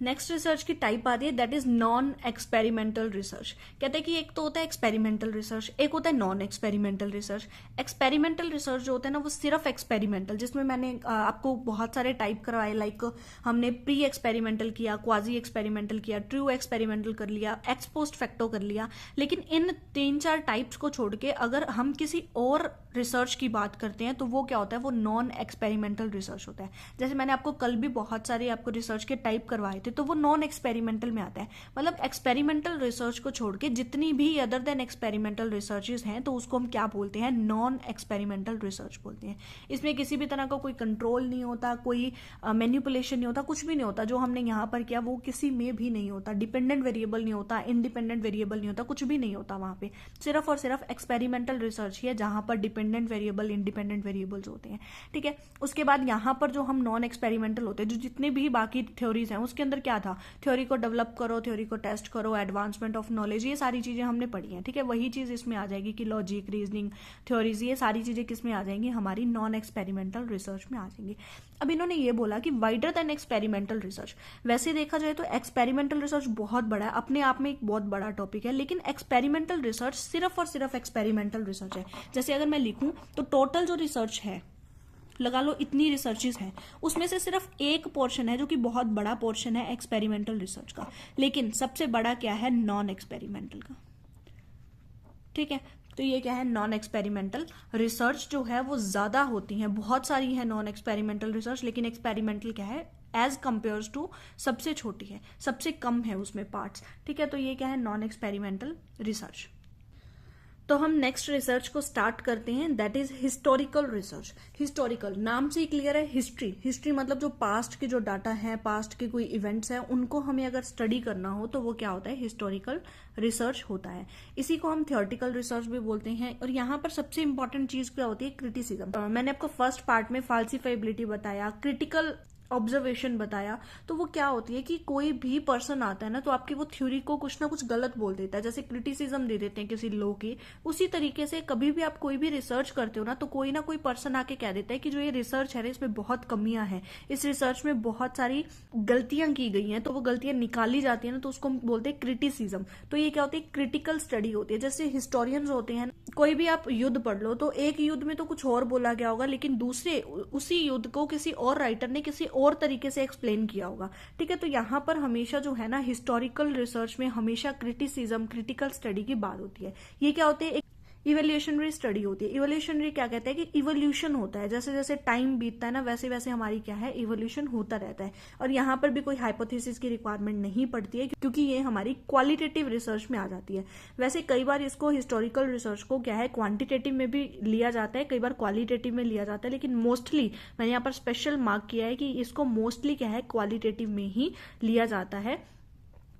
नेक्स्ट रिसर्च की टाइप आती है, that is non experimental research. कहते हैं कि एक तो होता है एक्सपेरिमेंटल रिसर्च, एक होता है non experimental research. Experimental research जो होता है ना वो सिर्फ एक्सपेरिमेंटल, जिसमें मैंने आपको बहुत सारे टाइप करवाए, लाइक हमने प्री एक्सपेरिमेंटल किया, क्वाजी एक्सपेरिमेंटल किया, ट्रू एक्सपेरिमेंटल कर लिया, एक्स पोस्ट फैक्टो कर लिया। लेकिन इन 3-4 टाइप्स को छोड़ के अगर हम किसी और रिसर्च की बात करते हैं तो वो क्या होता है, वो नॉन एक्सपेरिमेंटल रिसर्च होता है। जैसे मैंने आपको कल भी बहुत सारे आपको रिसर्च के टाइप करवाए थे, तो वो नॉन एक्सपेरिमेंटल में आता है। मतलब एक्सपेरिमेंटल रिसर्च को छोड़ के जितनी भी अदर देन एक्सपेरिमेंटल रिसर्चेस हैं तो उसको हम क्या बोलते हैं, नॉन एक्सपेरिमेंटल रिसर्च बोलते हैं। इसमें किसी भी तरह का कोई कंट्रोल नहीं होता, कोई मैन्युपुलेशन नहीं होता, कुछ भी नहीं होता। जो हमने यहाँ पर किया वो किसी में भी नहीं होता, डिपेंडेंट वेरिएबल नहीं होता, इंडिपेंडेंट वेरिएबल नहीं होता, कुछ भी नहीं होता वहां पे। सिर्फ और सिर्फ एक्सपेरिमेंटल रिसर्च ही है जहां पर डिपेंडेंट वेरिएबल, इंडिपेंडेंट वेरिएबल्स होते हैं। ठीक है, उसके बाद यहाँ पर जो हम नॉन एक्सपेरिमेंटल होते हैं, जो जितने भी बाकी थ्योरीज हैं उसके अंदर क्या था, थ्योरी को डेवलप करो, थ्योरी को टेस्ट करो, एडवांसमेंट ऑफ नॉलेज, ये सारी चीजें हमने पढ़ी हैं, ठीक है। वही चीज इसमें आ जाएगी कि लॉजिक, रीजनिंग, थ्योरीज, ये सारी चीजें किसमें आ जाएंगी, हमारी नॉन एक्सपेरिमेंटल रिसर्च में आ जाएंगी। अब इन्होंने ये बोला कि वाइडर देन एक्सपेरिमेंटल रिसर्च। वैसे देखा जाए तो एक्सपेरिमेंटल रिसर्च बहुत बड़ा है, अपने आप में एक बहुत बड़ा टॉपिक है, लेकिन एक्सपेरिमेंटल रिसर्च सिर्फ और सिर्फ एक्सपेरिमेंटल रिसर्च है। जैसे अगर मैं लिखूं तो टोटल जो रिसर्च है, लगा लो इतनी रिसर्चेस हैं, उसमें से सिर्फ एक पोर्शन है जो कि बहुत बड़ा पोर्शन है एक्सपेरिमेंटल रिसर्च का, लेकिन सबसे बड़ा क्या है, नॉन एक्सपेरिमेंटल का, ठीक है। तो ये क्या है, नॉन एक्सपेरिमेंटल रिसर्च जो है वो ज्यादा होती है, बहुत सारी है नॉन एक्सपेरिमेंटल रिसर्च, लेकिन एक्सपेरिमेंटल क्या है, एज कंपेयर टू सबसे छोटी है, सबसे कम है उसमें पार्ट्स, ठीक है। तो ये क्या है, नॉन एक्सपेरिमेंटल रिसर्च। तो हम नेक्स्ट रिसर्च को स्टार्ट करते हैं, that is historical research. Historical नाम से ही क्लियर है, हिस्ट्री, हिस्ट्री मतलब जो पास्ट के जो डाटा है, पास्ट के कोई इवेंट्स हैं, उनको हमें अगर स्टडी करना हो तो वो क्या होता है, हिस्टोरिकल रिसर्च होता है। इसी को हम थियोरेटिकल रिसर्च भी बोलते हैं। और यहाँ पर सबसे इंपॉर्टेंट चीज क्या होती है, क्रिटिसिज्म। मैंने आपको फर्स्ट पार्ट में फाल्सिफाइबिलिटी बताया, क्रिटिकल ऑब्जर्वेशन बताया, तो वो क्या होती है कि कोई भी पर्सन आता है ना तो आपकी वो थ्योरी को कुछ ना कुछ गलत बोल देता है, जैसे क्रिटिसिज्म दे देते हैं किसी लॉ की, उसी तरीके से कभी भी आप कोई भी रिसर्च करते हो ना तो कोई ना कोई पर्सन आके कह देता है कि जो ये रिसर्च है ना इसमें बहुत कमियां हैं, इस रिसर्च में बहुत सारी गलतियां की गई हैं, तो वो गलतियां निकाली जाती है ना तो उसको हम बोलते हैं क्रिटिसिज्म। तो ये क्या होती है, क्रिटिकल स्टडी होती है। जैसे हिस्टोरियंस होते हैं, कोई भी आप युद्ध पढ़ लो तो एक युद्ध में तो कुछ और बोला गया होगा, लेकिन दूसरे उसी युद्ध को किसी और राइटर ने किसी और तरीके से एक्सप्लेन किया होगा, ठीक है। तो यहाँ पर हमेशा जो है ना हिस्टोरिकल रिसर्च में हमेशा क्रिटिसिज्म, क्रिटिकल स्टडी की बात होती है। ये क्या होते हैं, इवोल्यूशनरी स्टडी होती है। इवोल्यूशनरी क्या कहते हैं कि इवोल्यूशन होता है, जैसे जैसे टाइम बीतता है ना वैसे वैसे हमारी क्या है, इवोल्यूशन होता रहता है। और यहाँ पर भी कोई हाइपोथेसिस की रिक्वायरमेंट नहीं पड़ती है, क्योंकि ये हमारी क्वालिटेटिव रिसर्च में आ जाती है। वैसे कई बार इसको हिस्टोरिकल रिसर्च को क्या है, क्वांटिटेटिव में भी लिया जाता है, कई बार क्वालिटेटिव में लिया जाता है, लेकिन मोस्टली मैंने यहाँ पर स्पेशल मार्क किया है कि इसको मोस्टली क्या है, क्वालिटेटिव में ही लिया जाता है।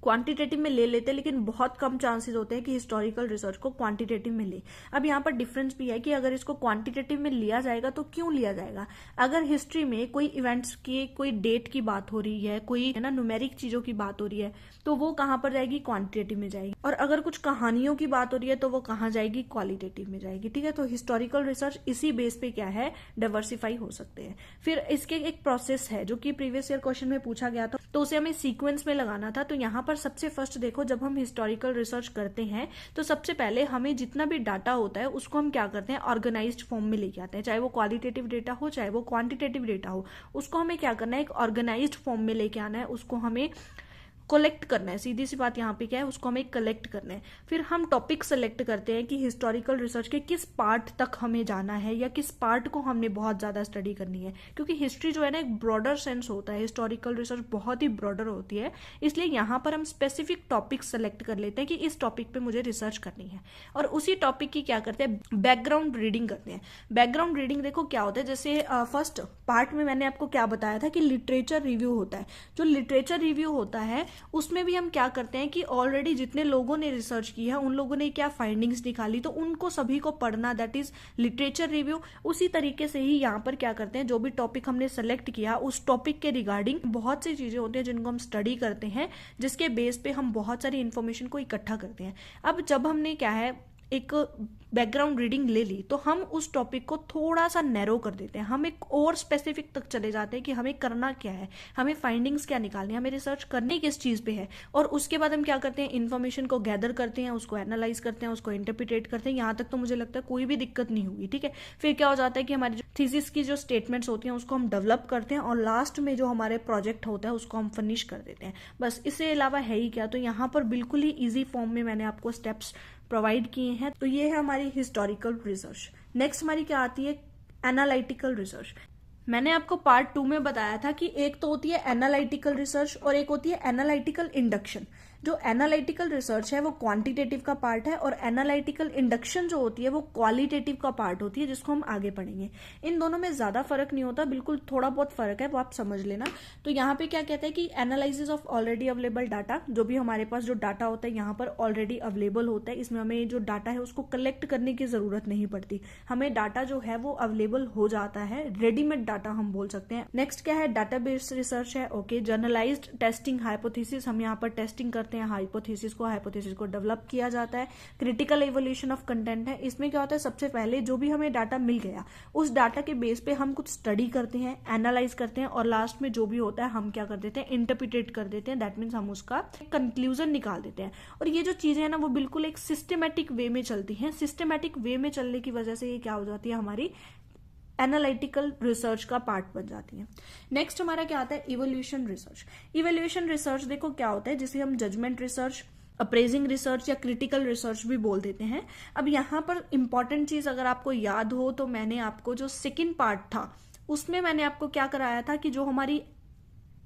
क्वांटिटेटिव में ले लेते हैं, लेकिन बहुत कम चांसेस होते हैं कि हिस्टोरिकल रिसर्च को क्वांटिटेटिव में ले। अब यहाँ पर डिफरेंस भी है कि अगर इसको क्वांटिटेटिव में लिया जाएगा तो क्यों लिया जाएगा। अगर हिस्ट्री में कोई इवेंट्स की, कोई डेट की बात हो रही है, कोई है ना न्यूमेरिक चीजों की बात हो रही है, तो वो कहाँ पर जाएगी, क्वांटिटेटिव में जाएगी। और अगर कुछ कहानियों की बात हो रही है तो वो कहाँ जाएगी, क्वालिटेटिव में जाएगी, ठीक है। तो हिस्टोरिकल रिसर्च इसी बेस पे क्या है, डाइवर्सिफाई हो सकते हैं। फिर इसके एक प्रोसेस है जो कि प्रीवियस ईयर क्वेश्चन में पूछा गया था, तो उसे हमें सीक्वेंस में लगाना था। तो यहाँ पर सबसे फर्स्ट देखो, जब हम हिस्टोरिकल रिसर्च करते हैं तो सबसे पहले हमें जितना भी डाटा होता है उसको हम क्या करते हैं, ऑर्गेनाइज्ड फॉर्म में लेके आते हैं, चाहे वो क्वालिटेटिव डेटा हो चाहे वो क्वांटिटेटिव डेटा हो, उसको हमें क्या करना है, एक ऑर्गेनाइज्ड फॉर्म में लेके आना है, उसको हमें कलेक्ट करना है। सीधी सी बात यहाँ पे क्या है, उसको हमें कलेक्ट करना है। फिर हम टॉपिक सेलेक्ट करते हैं कि हिस्टोरिकल रिसर्च के किस पार्ट तक हमें जाना है या किस पार्ट को हमने बहुत ज्यादा स्टडी करनी है, क्योंकि हिस्ट्री जो है ना एक ब्रॉडर सेंस होता है, हिस्टोरिकल रिसर्च बहुत ही ब्रॉडर होती है। इसलिए यहाँ पर हम स्पेसिफिक टॉपिक सेलेक्ट कर लेते हैं कि इस टॉपिक पे मुझे रिसर्च करनी है, और उसी टॉपिक की क्या करते हैं, बैकग्राउंड रीडिंग करते हैं। बैकग्राउंड रीडिंग देखो क्या होता है, जैसे फर्स्ट पार्ट में मैंने आपको क्या बताया था कि लिटरेचर रिव्यू होता है। जो लिटरेचर रिव्यू होता है उसमें भी हम क्या करते हैं कि ऑलरेडी जितने लोगों ने रिसर्च की है उन लोगों ने क्या फाइंडिंग्स निकाली, तो उनको सभी को पढ़ना, दैट इज लिटरेचर रिव्यू। उसी तरीके से ही यहाँ पर क्या करते हैं, जो भी टॉपिक हमने सेलेक्ट किया उस टॉपिक के रिगार्डिंग बहुत सी चीजें होती हैं जिनको हम स्टडी करते हैं, जिसके बेस पे हम बहुत सारी इन्फॉर्मेशन को इकट्ठा करते हैं। अब जब हमने क्या है एक बैकग्राउंड रीडिंग ले ली तो हम उस टॉपिक को थोड़ा सा नैरो कर देते हैं, हम एक और स्पेसिफिक तक चले जाते हैं कि हमें करना क्या है, हमें फाइंडिंग्स क्या निकालनी है, हमें रिसर्च करनी किस चीज पे है। और उसके बाद हम क्या करते हैं, इन्फॉर्मेशन को गैदर करते हैं, उसको एनालाइज करते हैं, उसको इंटरप्रिटेट करते हैं। यहाँ तक तो मुझे लगता है कोई भी दिक्कत नहीं होगी, ठीक है। फिर क्या हो जाता है कि हमारी जो थीसिस की जो स्टेटमेंट्स होती हैं उसको हम डेवलप करते हैं, और लास्ट में जो हमारे प्रोजेक्ट होता है उसको हम फिनिश कर देते हैं। बस इससे अलावा है ही क्या। तो यहाँ पर बिल्कुल ही ईजी फॉर्म में मैंने आपको स्टेप्स प्रोवाइड किए हैं। तो ये है हमारी हिस्टोरिकल रिसर्च। नेक्स्ट हमारी क्या आती है, एनालिटिकल रिसर्च। मैंने आपको पार्ट 2 में बताया था कि एक तो होती है एनालिटिकल रिसर्च और एक होती है एनालिटिकल इंडक्शन। जो एनालिटिकल रिसर्च है वो क्वांटिटेटिव का पार्ट है और एनालिटिकल इंडक्शन जो होती है वो क्वालिटेटिव का पार्ट होती है, जिसको हम आगे पढ़ेंगे। इन दोनों में ज्यादा फर्क नहीं होता, बिल्कुल थोड़ा बहुत फर्क है, वो आप समझ लेना। तो यहाँ पे क्या कहते हैं कि analysis of already available data, जो भी हमारे पास जो डाटा होता है यहाँ पर ऑलरेडी अवेलेबल होता है, इसमें हमें जो डाटा है उसको कलेक्ट करने की जरूरत नहीं पड़ती, हमें डाटा जो है वो अवेलेबल हो जाता है, रेडीमेड डाटा हम बोल सकते हैं। नेक्स्ट क्या है, डाटाबेस रिसर्च है। ओके, जर्नलाइज्ड टेस्टिंग हाइपोथेसिस, हम यहाँ पर टेस्टिंग करते हैं हाइपोथेसिस को डेवलप किया जाता है। क्रिटिकल इवोल्यूशन ऑफ कंटेंट है, इसमें क्या होता है, सबसे पहले जो भी हमें डाटा मिल गया उस डाटा के बेस पे हम कुछ स्टडी करते हैं, एनालाइज करते हैं और लास्ट में जो भी होता है हम क्या कर देते हैं, इंटरप्रिटेट कर देते हैं। दैट मीन्स हम उसका कंक्लूजन निकाल देते हैं। और ये जो चीजें हैं ना वो बिल्कुल एक सिस्टमेटिक वे में चलती हैं। सिस्टमेटिक वे में चलने की वजह से ये क्या हो जाती है, हमारी एनालिटिकल रिसर्च का पार्ट बन जाती है। नेक्स्ट हमारा क्या आता है, इवोल्यूशन रिसर्च। इवोल्यूशन रिसर्च देखो क्या होता है, जिसे हम जजमेंट रिसर्च, अप्रेजिंग रिसर्च या क्रिटिकल रिसर्च भी बोल देते हैं। अब यहाँ पर इंपॉर्टेंट चीज अगर आपको याद हो तो मैंने आपको जो सेकंड पार्ट था उसमें मैंने आपको क्या कराया था कि जो हमारी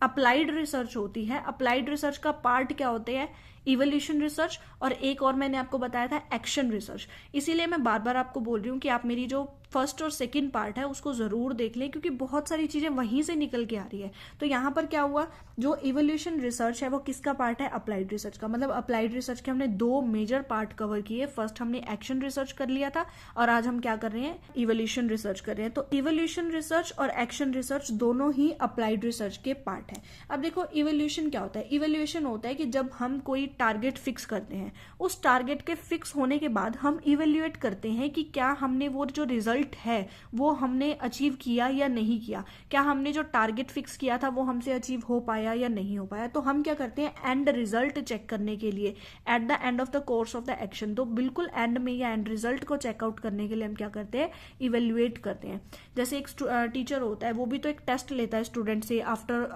अप्लाइड रिसर्च होती है, अप्लाइड रिसर्च का पार्ट क्या होते हैं, इवोल्यूशन रिसर्च, और एक और मैंने आपको बताया था एक्शन रिसर्च। इसीलिए मैं बार बार आपको बोल रही हूँ कि आप मेरी जो फर्स्ट और सेकंड पार्ट है उसको जरूर देख लें, क्योंकि बहुत सारी चीजें वहीं से निकल के आ रही है। तो यहाँ पर क्या हुआ, जो इवोल्यूशन रिसर्च है वो किसका पार्ट है, अप्लाइड रिसर्च का। मतलब अप्लाइड रिसर्च के हमने दो मेजर पार्ट कवर किए। फर्स्ट हमने एक्शन रिसर्च कर लिया था और आज हम क्या कर रहे हैं, इवोल्यूशन रिसर्च कर रहे हैं। तो इवोल्यूशन रिसर्च और एक्शन रिसर्च दोनों ही अप्लाइड रिसर्च के पार्ट है। अब देखो इवोल्यूशन क्या होता है, इवोल्यूशन होता है कि जब हम कोई टारगेट फिक्स करते हैं, उस टारगेट के फिक्स होने के बाद हम इवेल्युएट करते हैं कि क्या हमने वो जो रिजल्ट है वो हमने अचीव किया या नहीं किया, क्या हमने जो टारगेट फिक्स किया था वो हमसे अचीव हो पाया या नहीं हो पाया। तो हम क्या करते हैं, एंड रिजल्ट चेक करने के लिए, at the end of the course of the action, तो बिल्कुल एंड में या एंड रिजल्ट को चेकआउट करने के लिए हम क्या करते हैं, इवेल्युएट करते हैं। जैसे एक टीचर होता है वो भी तो एक टेस्ट लेता है स्टूडेंट से after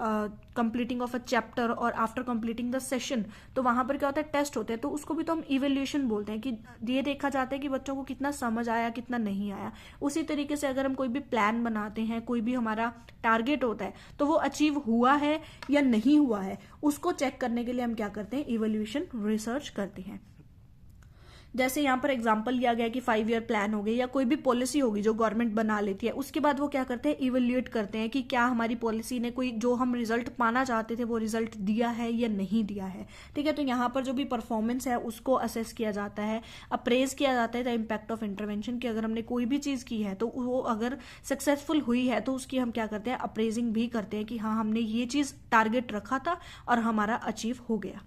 completing of a chapter और आफ्टर कंप्लीटिंग द सेशन, तो वहां पर क्या होता है, टेस्ट होते हैं, तो उसको भी तो हम इवेल्यूशन बोलते हैं कि ये देखा जाता है कि बच्चों को कितना समझ आया कितना नहीं आया। उसी तरीके से अगर हम कोई भी प्लान बनाते हैं, कोई भी हमारा टारगेट होता है, तो वो अचीव हुआ है या नहीं हुआ है उसको चेक करने के लिए हम क्या करते हैं, इवेल्यूशन रिसर्च करते हैं। जैसे यहाँ पर एग्जांपल लिया गया कि 5 ईयर प्लान हो गई या कोई भी पॉलिसी होगी जो गवर्नमेंट बना लेती है, उसके बाद वो क्या करते हैं, इवेल्युएट करते हैं कि क्या हमारी पॉलिसी ने कोई जो हम रिजल्ट पाना चाहते थे वो रिजल्ट दिया है या नहीं दिया है। ठीक है, तो यहाँ पर जो भी परफॉर्मेंस है उसको असेस किया जाता है, अप्रेज किया जाता है द इम्पैक्ट ऑफ इंटरवेंशन, कि अगर हमने कोई भी चीज की है तो वो अगर सक्सेसफुल हुई है तो उसकी हम क्या करते हैं, अप्रेजिंग भी करते हैं कि हाँ हमने ये चीज टारगेट रखा था और हमारा अचीव हो गया।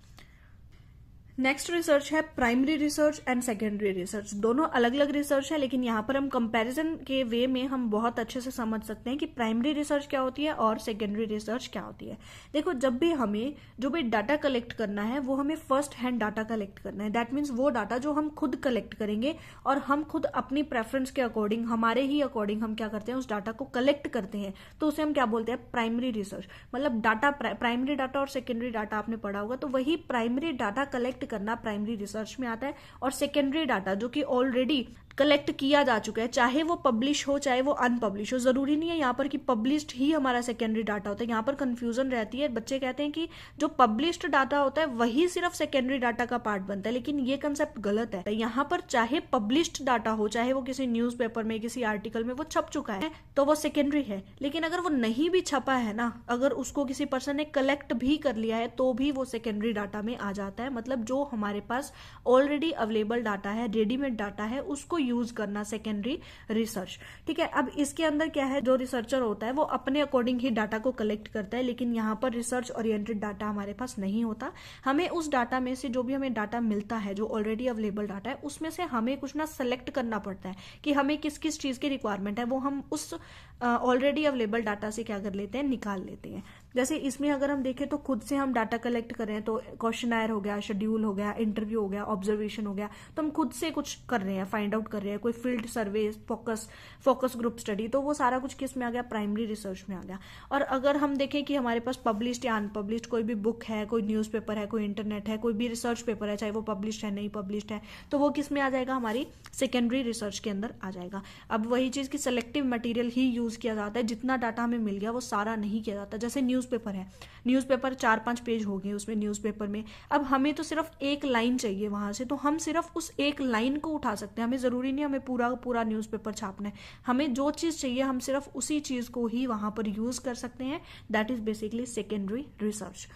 नेक्स्ट रिसर्च है primary research and secondary research. दोनों अलग अलग रिसर्च है, लेकिन यहाँ पर हम कंपैरिजन के वे में हम बहुत अच्छे से समझ सकते हैं कि प्राइमरी रिसर्च क्या होती है और सेकेंडरी रिसर्च क्या होती है। देखो, जब भी हमें जो भी डाटा कलेक्ट करना है वो हमें फर्स्ट हैंड डाटा कलेक्ट करना है। दैट मीन्स वो डाटा जो हम खुद कलेक्ट करेंगे और हम खुद अपनी प्रेफरेंस के अकॉर्डिंग, हमारे ही अकॉर्डिंग हम क्या करते हैं, उस डाटा को कलेक्ट करते हैं, तो उसे हम क्या बोलते हैं, प्राइमरी रिसर्च। मतलब डाटा, प्राइमरी डाटा और सेकेंडरी डाटा आपने पढ़ा होगा, तो वही प्राइमरी डाटा कलेक्ट करना प्राइमरी रिसर्च में आता है। और सेकेंडरी डाटा जो कि ऑलरेडी कलेक्ट किया जा चुका है, चाहे वो पब्लिश हो चाहे वो अनपब्लिश हो, जरूरी नहीं है यहाँ पर कि पब्लिश्ड ही हमारा सेकेंडरी डाटा होता है। यहाँ पर कंफ्यूजन रहती है, बच्चे कहते हैं कि जो पब्लिश्ड डाटा होता है वही सिर्फ सेकेंडरी डाटा का पार्ट बनता है, लेकिन ये कंसेप्ट गलत है। यहाँ पर चाहे पब्लिश्ड डाटा हो, चाहे वो किसी न्यूज़पेपर में, किसी आर्टिकल में वो छप चुका है तो वो सेकेंडरी है, लेकिन अगर वो नहीं भी छपा है ना, अगर उसको किसी पर्सन ने कलेक्ट भी कर लिया है तो भी वो सेकेंडरी डाटा में आ जाता है। मतलब जो हमारे पास ऑलरेडी अवेलेबल डाटा है, रेडीमेड डाटा है, उसको यूज करना सेकेंडरी रिसर्च। ठीक है, अब इसके अंदर क्या है, जो रिसर्चर होता है वो अपने अकॉर्डिंग ही डाटा को कलेक्ट करता है, लेकिन यहाँ पर रिसर्च ओरिएंटेड डाटा हमारे पास नहीं होता। हमें उस डाटा में से जो भी हमें डाटा मिलता है, जो ऑलरेडी अवेलेबल डाटा है, उसमें से हमें कुछ ना सेलेक्ट करना पड़ता है कि हमें किस किस चीज की रिक्वायरमेंट है, वो हम उस ऑलरेडी अवेलेबल डाटा से क्या कर लेते हैं, निकाल लेते हैं। जैसे इसमें अगर हम देखें तो खुद से हम डाटा कलेक्ट करें तो क्वेश्चनर हो गया, शेड्यूल हो गया, इंटरव्यू हो गया, ऑब्जर्वेशन हो गया, तो हम खुद से कुछ कर रहे हैं, फाइंड आउट कर रहे हैं, कोई field survey, focus group study, तो वो सारा कुछ किस में आ गया, प्राइमरी रिसर्च में आ गया। और अगर हम देखें कि हमारे पास पब्लिश्ड या अनपब्लिश्ड कोई भी बुक है, कोई न्यूज़पेपर है, कोई इंटरनेट है, कोई भी रिसर्च पेपर है, चाहे वो पब्लिश्ड है नहीं पब्लिश्ड है, तो वो किस में आ जाएगा, हमारी सेकेंडरी रिसर्च के अंदर आ जाएगा। अब वही चीज की सिलेक्टिव मटेरियल ही यूज किया जाता है, जितना डाटा हमें मिल गया वो सारा नहीं किया जाता। जैसे न्यूज़ न्यूज़पेपर है, न्यूज़पेपर 4-5 पेज हो गए उसमें न्यूज़पेपर में, अब हमें तो सिर्फ एक लाइन चाहिए वहां से, तो हम सिर्फ उस एक लाइन को उठा सकते हैं, हमें जरूरी नहीं हमें पूरा न्यूज़पेपर छापना है, हमें जो चीज चाहिए हम सिर्फ उसी चीज को ही वहां पर यूज कर सकते हैं। That is basically secondary research.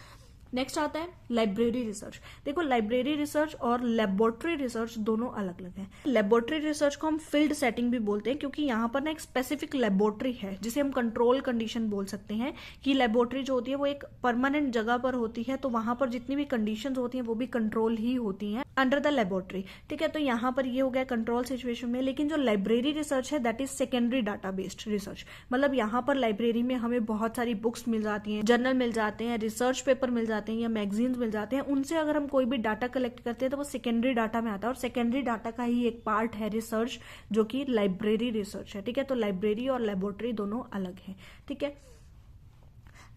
Next आता है लाइब्रेरी रिसर्च। देखो लाइब्रेरी रिसर्च और लेबोरेटरी रिसर्च दोनों अलग अलग हैं। लेबोरेटरी रिसर्च को हम फील्ड सेटिंग भी बोलते हैं, क्योंकि यहाँ पर ना एक स्पेसिफिक लेबोरेटरी है जिसे हम कंट्रोल कंडीशन बोल सकते हैं, कि लेबोरेटरी जो होती है वो एक परमानेंट जगह पर होती है, तो वहां पर जितनी भी कंडीशन होती हैं वो भी कंट्रोल ही होती हैं अंडर द लेबोरेटरी। ठीक है, तो यहाँ पर ये हो गया कंट्रोल सिचुएशन में। लेकिन जो लाइब्रेरी रिसर्च है that is secondary data based research, मतलब यहाँ पर लाइब्रेरी में हमें बहुत सारी बुक्स मिल जाती हैं, जर्नल मिल जाते हैं, रिसर्च पेपर मिल जाते हैं या मैगजीन्स मिल जाते हैं, उनसे अगर हम कोई भी डाटा कलेक्ट करते हैं तो वो सेकेंडरी डाटा में आता है, और सेकेंडरी डाटा का ही एक पार्ट है रिसर्च जो कि लाइब्रेरी रिसर्च है। ठीक है, तो लाइब्रेरी और लेबोरेटरी दोनों अलग है। ठीक है,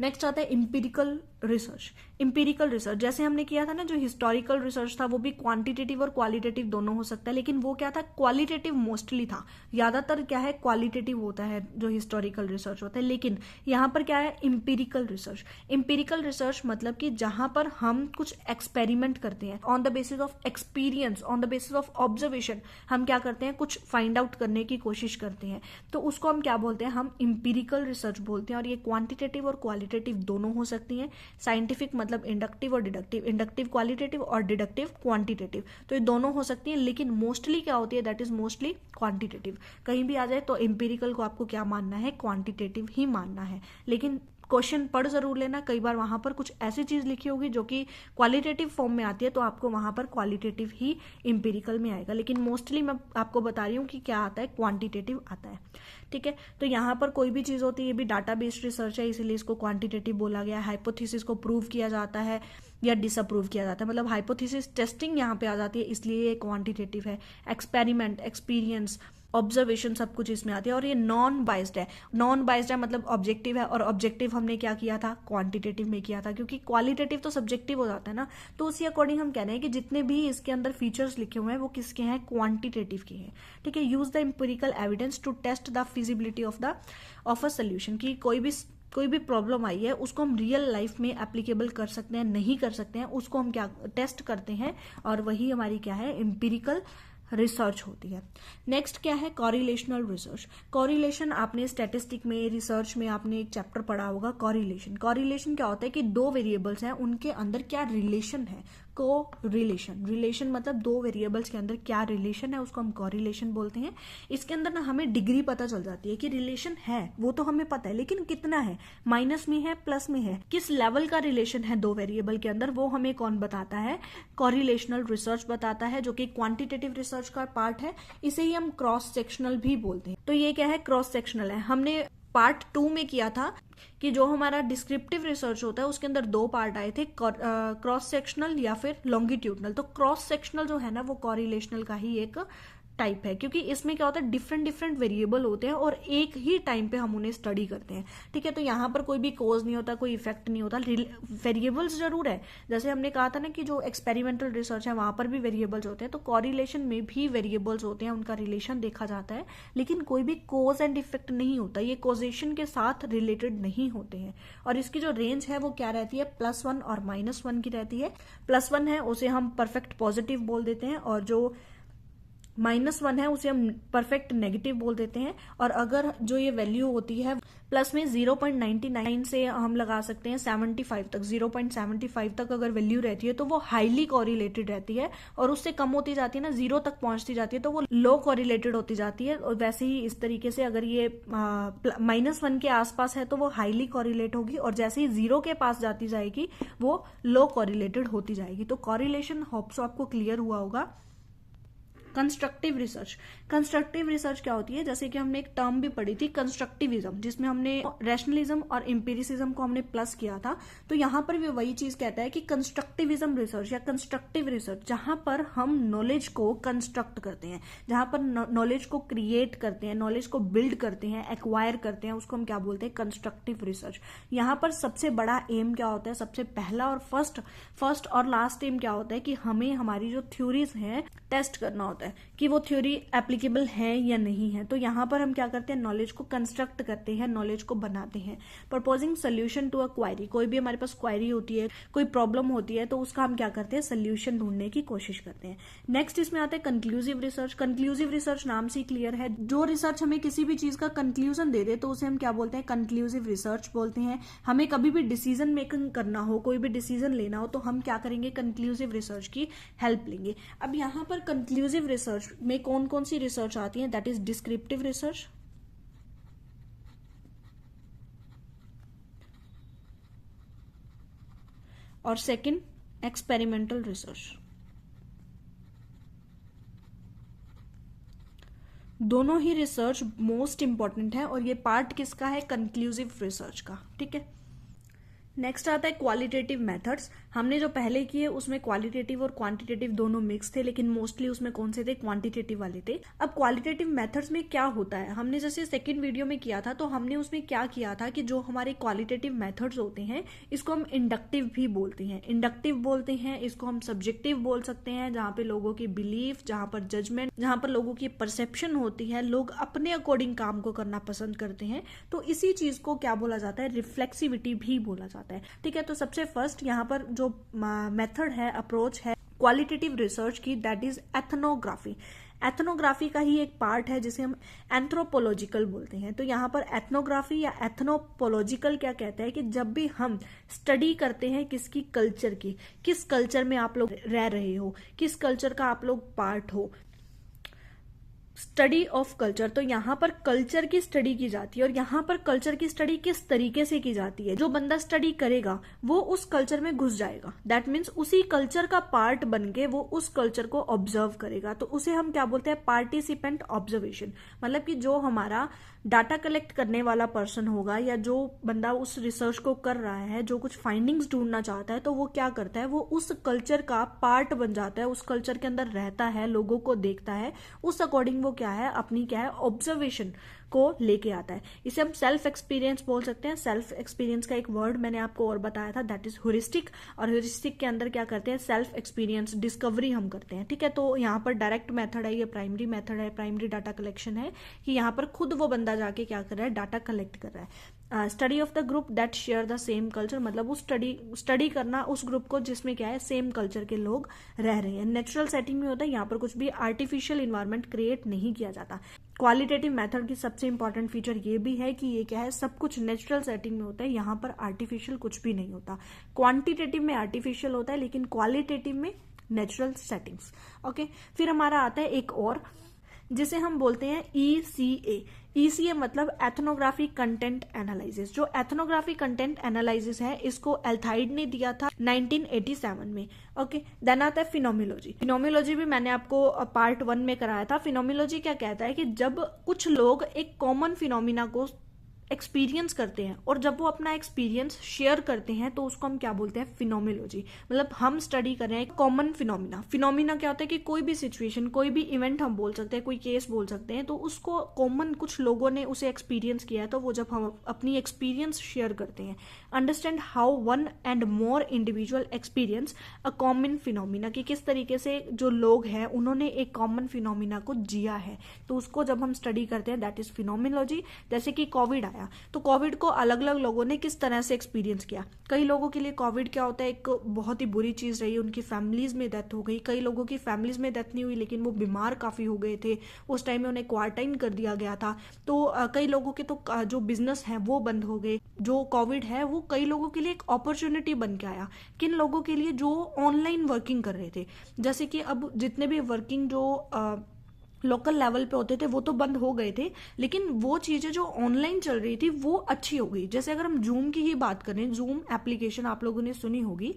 नेक्स्ट आता है इंपीरिकल रिसर्च। इंपीरिकल रिसर्च जैसे हमने किया था ना, जो हिस्टोरिकल रिसर्च था वो भी क्वांटिटेटिव और क्वालिटेटिव दोनों हो सकता है, लेकिन वो क्या था, क्वालिटेटिव मोस्टली था, ज्यादातर क्या है क्वालिटेटिव होता है जो हिस्टोरिकल रिसर्च होता है। लेकिन यहाँ पर क्या है, इंपीरिकल रिसर्च। इंपीरिकल रिसर्च मतलब कि जहां पर हम कुछ एक्सपेरिमेंट करते हैं on the basis of experience, on the basis of observation, हम क्या करते हैं, कुछ फाइंड आउट करने की कोशिश करते हैं, तो उसको हम क्या बोलते हैं, हम इंपीरिकल रिसर्च बोलते हैं। और ये क्वांटिटेटिव और क्वालिटेटिव दोनों हो सकती हैं। साइंटिफिक मतलब इंडक्टिव और डिडक्टिव, इंडक्टिव क्वालिटेटिव और डिडक्टिव क्वांटिटेटिव, तो ये दोनों हो सकती हैं। लेकिन मोस्टली क्या होती है, दैट इज मोस्टली क्वांटिटेटिव। कहीं भी आ जाए तो इंपीरिकल को आपको क्या मानना है, क्वांटिटेटिव ही मानना है। लेकिन क्वेश्चन पढ़ जरूर लेना, कई बार वहां पर कुछ ऐसी चीज लिखी होगी जो कि क्वालिटेटिव फॉर्म में आती है, तो आपको वहां पर क्वालिटेटिव ही इंपीरिकल में आएगा। लेकिन मोस्टली मैं आपको बता रही हूँ कि क्या आता है, क्वांटिटेटिव आता है। ठीक है, तो यहाँ पर कोई भी चीज होती है, ये भी डाटा बेस्ड रिसर्च है, इसीलिए इसको क्वांटिटेटिव बोला गया है। हाइपोथेसिस को प्रूव किया जाता है या डिसअप्रूव किया जाता है, मतलब हाइपोथेसिस टेस्टिंग यहाँ पे आ जाती है, इसलिए ये क्वांटिटेटिव है। एक्सपेरिमेंट, एक्सपीरियंस, ऑब्जर्वेशन सब कुछ इसमें आती है। और ये नॉन बाइस्ड है, नॉन बाइस्ड है मतलब ऑब्जेक्टिव है, और ऑब्जेक्टिव हमने क्या किया था, क्वांटिटेटिव में किया था, क्योंकि क्वालिटेटिव तो सब्जेक्टिव हो जाता है ना, तो उसी अकॉर्डिंग हम कह रहे हैं कि जितने भी इसके अंदर फीचर्स लिखे हुए हैं वो किसके हैं, क्वांटिटेटिव के हैं। ठीक है, use the empirical evidence to test the feasibility of a solution, की कोई भी प्रॉब्लम आई है उसको हम रियल लाइफ में एप्लीकेबल कर सकते हैं, नहीं कर सकते हैं, उसको हम क्या टेस्ट करते हैं, और वही हमारी क्या है, एम्पिरिकल रिसर्च होती है। नेक्स्ट क्या है, कॉरिलेशनल रिसर्च। कॉरिलेशन आपने स्टैटिस्टिक में, रिसर्च में आपने एक चैप्टर पढ़ा होगा, कॉरिलेशन। कॉरिलेशन क्या होता है कि दो वेरिएबल्स हैं, उनके अंदर क्या रिलेशन है, को रिलेशन। रिलेशन मतलब दो वेरिएबल्स के अंदर क्या रिलेशन है, उसको हम कॉरिलेशन बोलते हैं। इसके अंदर ना हमें डिग्री पता चल जाती है कि रिलेशन है, वो तो हमें पता है, लेकिन कितना है, माइनस में है, प्लस में है, किस लेवल का रिलेशन है दो वेरिएबल के अंदर, वो हमें कौन बताता है, कॉरिलेशनल रिसर्च बताता है, जो कि क्वांटिटेटिव रिसर्च का पार्ट है। इसे ही हम क्रॉस सेक्शनल भी बोलते हैं। तो ये क्या है, क्रॉस सेक्शनल है। हमने पार्ट 2 में किया था कि जो हमारा डिस्क्रिप्टिव रिसर्च होता है उसके अंदर दो पार्ट आए थे, क्रॉस सेक्शनल या फिर लॉन्गिट्यूडनल। तो क्रॉस सेक्शनल जो है ना वो कॉरिलेशनल का ही एक टाइप है, क्योंकि इसमें क्या होता है, डिफरेंट डिफरेंट वेरिएबल होते हैं और एक ही टाइम पे हम उन्हें स्टडी करते हैं। ठीक है, तो यहाँ पर कोई भी कोज नहीं होता, कोई इफेक्ट नहीं होता, वेरिएबल्स जरूर है। जैसे हमने कहा था ना कि जो एक्सपेरिमेंटल रिसर्च है वहां पर भी वेरिएबल्स होते हैं, तो कॉरिलेशन में भी वेरिएबल्स होते हैं, उनका रिलेशन देखा जाता है, लेकिन कोई भी कोज एंड इफेक्ट नहीं होता, ये कॉजेशन के साथ रिलेटेड नहीं होते हैं। और इसकी जो रेंज है वो क्या रहती है, +1 और -1 की रहती है। +1 है उसे हम परफेक्ट पॉजिटिव बोल देते हैं, और जो -1 है उसे हम परफेक्ट नेगेटिव बोल देते हैं। और अगर जो ये वैल्यू होती है प्लस में 0.99 से हम लगा सकते हैं 75 तक, 0.75 तक अगर वैल्यू रहती है तो वो हाईली कॉरिलेटेड रहती है, और उससे कम होती जाती है ना, 0 तक पहुंचती जाती है तो वो लो कॉरिलेटेड होती जाती है। और वैसे ही इस तरीके से अगर ये -1 के आसपास है तो वो हाईली कॉरिलेट होगी, और जैसे ही 0 के पास जाती जाएगी वो लो कॉरिलेटेड होती जाएगी। तो कॉरिलेशन होप्स आपको क्लियर हुआ होगा। कंस्ट्रक्टिव रिसर्च, कंस्ट्रक्टिव रिसर्च क्या होती है, जैसे कि हमने एक टर्म भी पढ़ी थी कंस्ट्रक्टिविज्म, जिसमें हमने रैशनलिज्म और एम्पिरिसिज्म को हमने प्लस किया था। तो यहाँ पर भी वही चीज कहता है कि कंस्ट्रक्टिविज्म रिसर्च या कंस्ट्रक्टिव रिसर्च, जहां पर हम नॉलेज को कंस्ट्रक्ट करते हैं, जहां पर नॉलेज को क्रिएट करते हैं, नॉलेज को बिल्ड करते हैं, एक्वायर करते हैं, उसको हम क्या बोलते हैं, कंस्ट्रक्टिव रिसर्च। यहाँ पर सबसे बड़ा एम क्या होता है, सबसे पहला और फर्स्ट और लास्ट एम क्या होता है कि हमें हमारी जो थ्योरीज हैं टेस्ट करना होता है। होता है कि वो थ्योरी एप्लीकेबल है या नहीं है। तो यहाँ पर हम क्या करते हैं, नॉलेज को कंस्ट्रक्ट करते हैं, नॉलेज को बनाते हैं। Proposing solution to a query, कोई भी हमारे पास क्वायरी होती है, कोई प्रॉब्लम होती है, तो उसका हम क्या करते हैं, सोल्यूशन ढूंढने की कोशिश करते हैं। नेक्स्ट इसमें आता है कंक्लूसिव रिसर्च। कंक्लूसिव रिसर्च नाम से क्लियर है, जो रिसर्च हमें किसी भी चीज का कंक्लूजन दे दे तो उसे हम क्या बोलते हैं, कंक्लूसिव रिसर्च बोलते हैं। हमें कभी भी डिसीजन मेकिंग करना हो, कोई भी डिसीजन लेना हो, तो हम क्या करेंगे, कंक्लूसिव रिसर्च की हेल्प लेंगे। अब यहाँ पर कंक्लूसिव रिसर्च में कौन कौन सी रिसर्च आती है, दैट इज डिस्क्रिप्टिव रिसर्च, और सेकंड एक्सपेरिमेंटल रिसर्च। दोनों ही रिसर्च मोस्ट इंपॉर्टेंट है और ये पार्ट किसका है, कंक्लूसिव रिसर्च का। ठीक है, नेक्स्ट आता है क्वालिटेटिव मेथड्स। हमने जो पहले किए उसमें क्वालिटेटिव और क्वांटिटेटिव दोनों मिक्स थे, लेकिन मोस्टली उसमें कौन से थे, क्वांटिटेटिव वाले थे। अब क्वालिटेटिव मेथड्स में क्या होता है, हमने जैसे सेकंड वीडियो में किया था, तो हमने उसमें क्या किया था कि जो हमारे क्वालिटेटिव मेथड्स होते हैं इसको हम इंडक्टिव भी बोलते हैं, इंडक्टिव बोलते हैं, इसको हम सब्जेक्टिव बोल सकते हैं, जहां पे लोगों की बिलीफ, जहां पर जजमेंट, जहां पर लोगों की परसेप्शन होती है, लोग अपने अकॉर्डिंग काम को करना पसंद करते हैं, तो इसी चीज को क्या बोला जाता है, रिफ्लेक्सिविटी भी बोला जाता है। ठीक है, तो सबसे फर्स्ट यहाँ पर जो मेथड है, अप्रोच है क्वालिटेटिव रिसर्च की, दैट इज एथनोग्राफी। एथनोग्राफी का ही एक पार्ट है जिसे हम एंथ्रोपोलॉजिकल बोलते हैं। तो यहाँ पर एथनोग्राफी या एथनोपोलॉजिकल क्या कहता है कि जब भी हम स्टडी करते हैं किसकी, कल्चर की, किस कल्चर में आप लोग रह रहे हो, किस कल्चर का आप लोग पार्ट हो, स्टडी ऑफ कल्चर, तो यहाँ पर कल्चर की स्टडी की जाती है। और यहाँ पर कल्चर की स्टडी किस तरीके से की जाती है, जो बंदा स्टडी करेगा वो उस कल्चर में घुस जाएगा, दैट मीन्स उसी कल्चर का पार्ट बन के वो उस कल्चर को ऑब्जर्व करेगा, तो उसे हम क्या बोलते हैं, पार्टिसिपेंट ऑब्जर्वेशन। मतलब कि जो हमारा डाटा कलेक्ट करने वाला पर्सन होगा या जो बंदा उस रिसर्च को कर रहा है, जो कुछ फाइंडिंग्स ढूंढना चाहता है, तो वो क्या करता है, वो उस कल्चर का पार्ट बन जाता है, उस कल्चर के अंदर रहता है, लोगों को देखता है, उस अकॉर्डिंग वो क्या है, अपनी क्या है, ऑब्जर्वेशन को लेके आता है। इसे हम सेल्फ एक्सपीरियंस बोल सकते हैं। सेल्फ एक्सपीरियंस का एक वर्ड मैंने आपको और बताया था, दैट इज ह्यूरिस्टिक, और ह्यूरिस्टिक के अंदर क्या करते हैं, सेल्फ एक्सपीरियंस डिस्कवरी हम करते हैं। ठीक है, तो यहाँ पर डायरेक्ट मेथड है, ये प्राइमरी मेथड है, प्राइमरी डाटा कलेक्शन है, कि यहाँ पर खुद वो बंदा जाके क्या कर रहा है, डाटा कलेक्ट कर रहा है। Study of the group that share the same culture, मतलब उस स्टडी करना उस ग्रुप को जिसमें क्या है, सेम कल्चर के लोग रह रहे हैं। नेचुरल सेटिंग में होता है, यहाँ पर कुछ भी आर्टिफिशियल इन्वायरमेंट क्रिएट नहीं किया जाता। क्वालिटेटिव मेथड की सबसे इंपॉर्टेंट फीचर ये भी है कि ये क्या है, सब कुछ नेचुरल सेटिंग में होता है, यहाँ पर आर्टिफिशियल कुछ भी नहीं होता। क्वांटिटेटिव में आर्टिफिशियल होता है, लेकिन क्वालिटेटिव में नेचुरल सेटिंग्स। ओके, फिर हमारा आता है एक और जिसे हम बोलते हैं ECA। ECA मतलब एथनोग्राफी कंटेंट एनालिसिस। जो एथनोग्राफी कंटेंट एनालिसिस है, इसको एल्थाइड ने दिया था 1987 में। ओके, देन आता है फिनोमियोलॉजी। फिनोमियोलॉजी भी मैंने आपको पार्ट 1 में कराया था। फिनोमियोलॉजी क्या कहता है कि जब कुछ लोग एक कॉमन फिनोमिना को एक्सपीरियंस करते हैं और जब वो अपना एक्सपीरियंस शेयर करते हैं, तो उसको हम क्या बोलते हैं, फिनोमियोलॉजी। मतलब हम स्टडी कर रहे हैं कॉमन फिनोमिना। फिनोमिना क्या होता है कि कोई भी सिचुएशन, कोई भी इवेंट हम बोल सकते हैं, कोई केस बोल सकते हैं, तो उसको कॉमन कुछ लोगों ने उसे एक्सपीरियंस किया है, तो वो जब हम अपनी एक्सपीरियंस शेयर करते हैं, understand how one and more individual experience a common phenomena, कि किस तरीके से जो लोग हैं उन्होंने एक कॉमन फिनोमिना को जिया है, तो उसको जब हम स्टडी करते हैं, दैट इज फिनोमियोलॉजी। जैसे कि कोविड आया, तो कोविड को अलग अलग लोगों ने किस तरह से एक्सपीरियंस किया। कई लोगों के लिए कोविड क्या होता है, एक बहुत ही बुरी चीज रही, उनकी फैमिलीज में डेथ हो गई। कई लोगों की फैमिलीज में डेथ नहीं हुई, लेकिन वो बीमार काफी हो गए थे, उस टाइम में उन्हें क्वारंटाइन कर दिया गया था। तो कई लोगों के तो जो बिजनेस है वो बंद हो गए। जो कोविड है वो कई लोगों के लिए एक अपॉर्चुनिटी बन के आया। किन लोगों के लिए, जो ऑनलाइन वर्किंग कर रहे थे। जैसे कि अब जितने भी वर्किंग जो लोकल लेवल पे होते थे वो तो बंद हो गए थे, लेकिन वो चीजें जो ऑनलाइन चल रही थी वो अच्छी हो गई। जैसे अगर हम जूम की ही बात करें, जूम एप्लीकेशन आप लोगों ने सुनी होगी,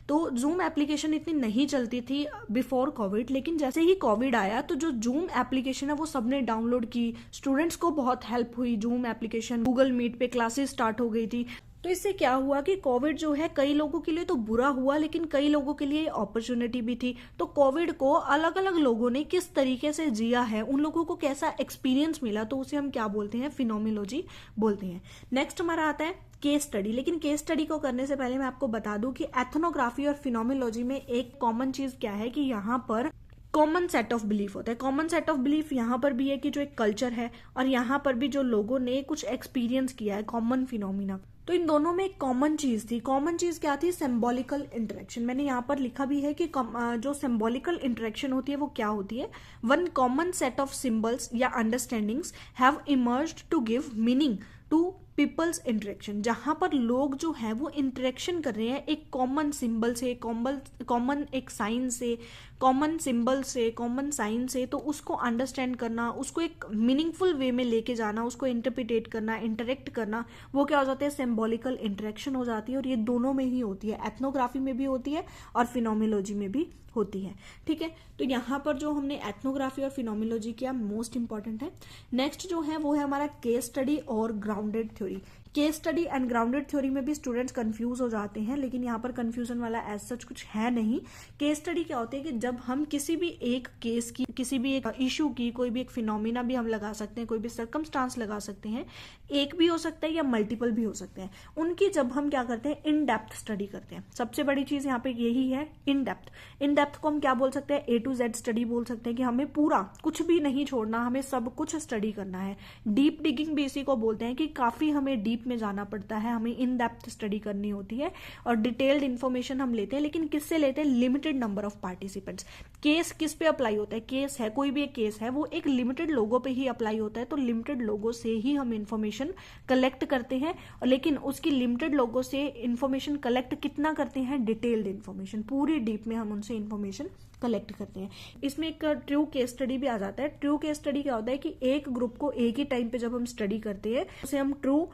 तो जूम एप्लीकेशन इतनी नहीं चलती थी बिफोर कोविड, लेकिन जैसे ही कोविड आया तो जो जूम एप्लीकेशन है वो सबने डाउनलोड की। स्टूडेंट्स को बहुत हेल्प हुई जूम एप्लीकेशन, गूगल मीट पे क्लासेस स्टार्ट हो गई थी। तो इससे क्या हुआ कि कोविड जो है कई लोगों के लिए तो बुरा हुआ, लेकिन कई लोगों के लिए अपॉर्चुनिटी भी थी। तो कोविड को अलग अलग लोगों ने किस तरीके से जिया है, उन लोगों को कैसा एक्सपीरियंस मिला, तो उसे हम क्या बोलते हैं, फिनोमियोलॉजी बोलते हैं। नेक्स्ट हमारा आता है केस स्टडी। लेकिन केस स्टडी को करने से पहले मैं आपको बता दूं कि एथनोग्राफी और फिनोमियोलॉजी में एक कॉमन चीज क्या है कि यहाँ पर कॉमन सेट ऑफ बिलीफ होता है। कॉमन सेट ऑफ बिलीफ यहाँ पर भी है कि जो एक कल्चर है और यहाँ पर भी जो लोगों ने कुछ एक्सपीरियंस किया है, कॉमन फिनोमिना। तो इन दोनों में एक कॉमन चीज थी। कॉमन चीज क्या थी? Symbolical interaction. मैंने यहाँ पर लिखा भी है कि जो सिंबॉलिकल इंटरेक्शन होती है वो क्या होती है? One common set of symbols या understandings have emerged to give meaning to people's interaction. जहां पर लोग जो है वो इंटरेक्शन कर रहे हैं एक कॉमन सिंबल से, कॉमन एक साइन से, कॉमन सिंबल से, कॉमन साइन से, तो उसको अंडरस्टैंड करना, उसको एक मीनिंगफुल वे में लेके जाना, उसको इंटरप्रिटेट करना, इंटरेक्ट करना, वो क्या हो जाता है? सिंबॉलिकल इंटरेक्शन हो जाती है। और ये दोनों में ही होती है, एथनोग्राफी में भी होती है और फिनोमिनोलॉजी में भी होती है। ठीक है, तो यहाँ पर जो हमने एथनोग्राफी और फिनोमिनोलॉजी किया मोस्ट इंपॉर्टेंट है। नेक्स्ट जो है वो है हमारा केस स्टडी और grounded theory. Case study and grounded theory में भी स्टूडेंट्स कंफ्यूज हो जाते हैं, लेकिन यहाँ पर कंफ्यूजन वाला एज सच कुछ है नहीं। केस स्टडी क्या होती है कि जब हम किसी भी एक केस की, किसी भी एक इशू की, कोई भी एक फिनोमिना भी हम लगा सकते हैं, कोई भी सर्कमस्टांस लगा सकते हैं, एक भी हो सकता है या मल्टीपल भी हो सकते हैं, उनकी जब हम क्या करते हैं? इन डेप्थ स्टडी करते हैं। सबसे बड़ी चीज यहाँ पे यही है, इन डेप्थ। इन डेप्थ को हम क्या बोल सकते हैं? A to Z स्टडी बोल सकते हैं कि हमें पूरा कुछ भी नहीं छोड़ना, हमें सब कुछ स्टडी करना है। डीप डिगिंग भी इसी को बोलते हैं कि काफी हमें डीप में जाना पड़ता है, हमें इन डेप्थ स्टडी करनी होती है और डिटेल्ड इन्फॉर्मेशन हम लेते हैं, लेकिन किससे लेते हैं? Limited number of participants. Case किस पे अप्लाई होता है? केस है, कोई भी एक केस है, वो एक लिमिटेड लोगों पे ही अप्लाई होता है, तो लिमिटेड लोगों से ही हम इन्फॉर्मेशन कलेक्ट करते हैं। लेकिन उसकी लिमिटेड लोगों से इन्फॉर्मेशन कलेक्ट कितना करते हैं? डिटेल्ड इन्फॉर्मेशन, पूरी डीप में हम उनसे इन्फॉर्मेशन कलेक्ट करते हैं। इसमें एक ट्रू केस स्टडी भी आ जाता है। ट्रू केस स्टडी क्या होता है कि एक ग्रुप को एक ही टाइम पे जब हम स्टडी करते हैं उसे हम ट्रू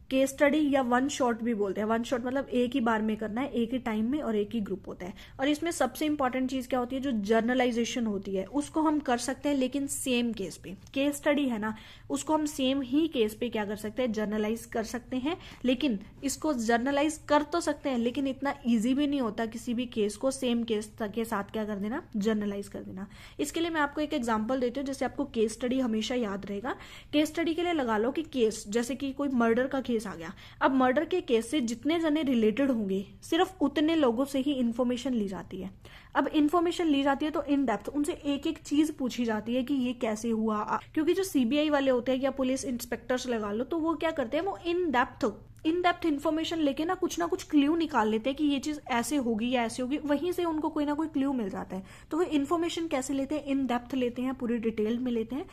केस स्टडी या वन शॉट भी बोलते हैं। वन शॉट मतलब एक ही बार में करना है, एक ही टाइम में और एक ही ग्रुप होता है। और इसमें सबसे इंपॉर्टेंट चीज क्या होती है? जो जर्नलाइजेशन होती है उसको हम कर सकते हैं, लेकिन सेम केस पे। केस स्टडी है ना, उसको हम सेम ही केस पे क्या कर सकते हैं? जर्नलाइज कर सकते हैं। लेकिन इसको जर्नलाइज कर तो सकते हैं, लेकिन इतना ईजी भी नहीं होता किसी भी केस को सेम केस के साथ क्या कर देना? जर्नलाइज कर देना। इसके लिए मैं आपको एक एग्जाम्पल देती हूँ जिससे आपको केस स्टडी हमेशा याद रहेगा। केस स्टडी के लिए लगा लो कि केस, जैसे कि कोई मर्डर का केस आ गया। अब मर्डर के केस से जितने जने रिलेटेड होंगे सिर्फ उतने लोगों से ही इंफॉर्मेशन ली जाती है। अब इंफॉर्मेशन ली जाती है तो इन डेप्थ उनसे एक एक चीज पूछी जाती है कि ये कैसे हुआ, क्योंकि जो सीबीआई वाले होते हैं या पुलिस इंस्पेक्टर्स लगा लो, तो वो क्या करते हैं? वो इन डेप्थ इन्फॉर्मेशन लेके ना कुछ क्ल्यू निकाल लेते हैं कि ये चीज ऐसे होगी या ऐसे होगी, वहीं से उनको कोई ना कोई क्ल्यू मिल जाता है। तो वो इन्फॉर्मेशन कैसे लेते हैं? इन डेप्थ लेते हैं, पूरी डिटेल में लेते हैं।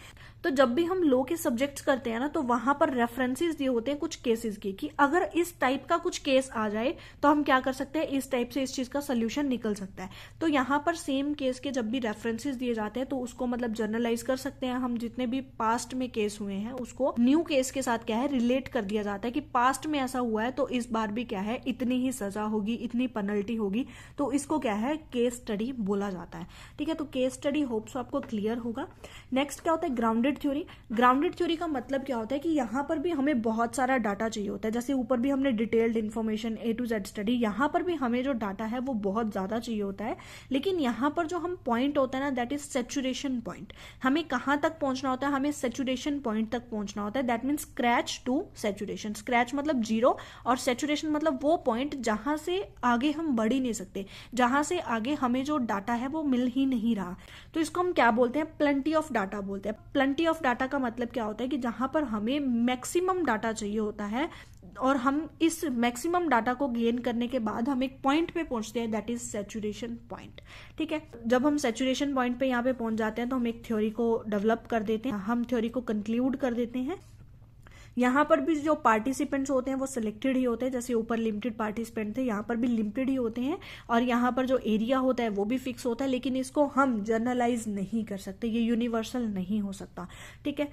तो जब भी हम लॉ के सब्जेक्ट्स करते हैं ना, तो वहां पर रेफरेंसेस दिए होते हैं कुछ केसेस की, कि अगर इस टाइप का कुछ केस आ जाए तो हम क्या कर सकते हैं? इस टाइप से इस चीज का सोल्यूशन निकल सकता है। तो यहाँ पर सेम केस के जब भी रेफरेंसेस दिए जाते हैं तो उसको मतलब जर्नलाइज कर सकते हैं हम। जितने भी पास्ट में केस हुए हैं उसको न्यू केस के साथ क्या है? रिलेट कर दिया जाता है कि पास्ट में ऐसा हुआ है तो इस बार भी क्या है? इतनी ही सजा होगी, इतनी पेनल्टी होगी। तो इसको क्या है? केस स्टडी बोला जाता है। ठीक है, तो केस स्टडी होप्स आपको क्लियर होगा। नेक्स्ट क्या होता है? Grounded theory. ग्राउंडेड थ्योरी का मतलब क्या होता है कि यहाँ पर भी हमें बहुत सारा डाटा चाहिए होता है। जैसे ऊपर भी हमने detailed information A to Z study, यहाँ पर भी हमें जो डाटा है वो बहुत ज्यादा चाहिए होता है। लेकिन यहाँ पर जो हम पॉइंट होता है ना, दैट इज सैचुरेशन पॉइंट। हमें कहाँ तक पहुंचना होता है? हमें सैचुरेशन पॉइंट तक पहुंचना होता है। That mean scratch to saturation. Scratch मतलब जीरो और सैचुरेशन मतलब वो पॉइंट जहां से आगे हम बढ़ ही नहीं सकते, जहां से आगे हमें जो डाटा है वो मिल ही नहीं रहा। तो इसको हम क्या बोलते हैं? प्लेंटी ऑफ डाटा बोलते हैं। प्लेंटी ऑफ डाटा का मतलब क्या होता है कि जहां पर हमें मैक्सिमम डाटा चाहिए होता है और हम इस मैक्सिमम डाटा को गेन करने के बाद हम एक पॉइंट पे पहुंचते हैं, दैट इज सैचुरेशन पॉइंट। ठीक है, जब हम सैचुरेशन पॉइंट पे यहाँ पे पहुंच जाते हैं तो हम एक थ्योरी को डेवलप कर देते हैं, हम थ्योरी को कंक्लूड कर देते हैं। यहाँ पर भी जो पार्टिसिपेंट्स होते हैं वो सिलेक्टेड ही होते हैं। जैसे ऊपर लिमिटेड पार्टिसिपेंट थे, यहाँ पर भी लिमिटेड ही होते हैं। और यहाँ पर जो एरिया होता है वो भी फिक्स होता है, लेकिन इसको हम जर्नलाइज नहीं कर सकते, ये यूनिवर्सल नहीं हो सकता। ठीक है,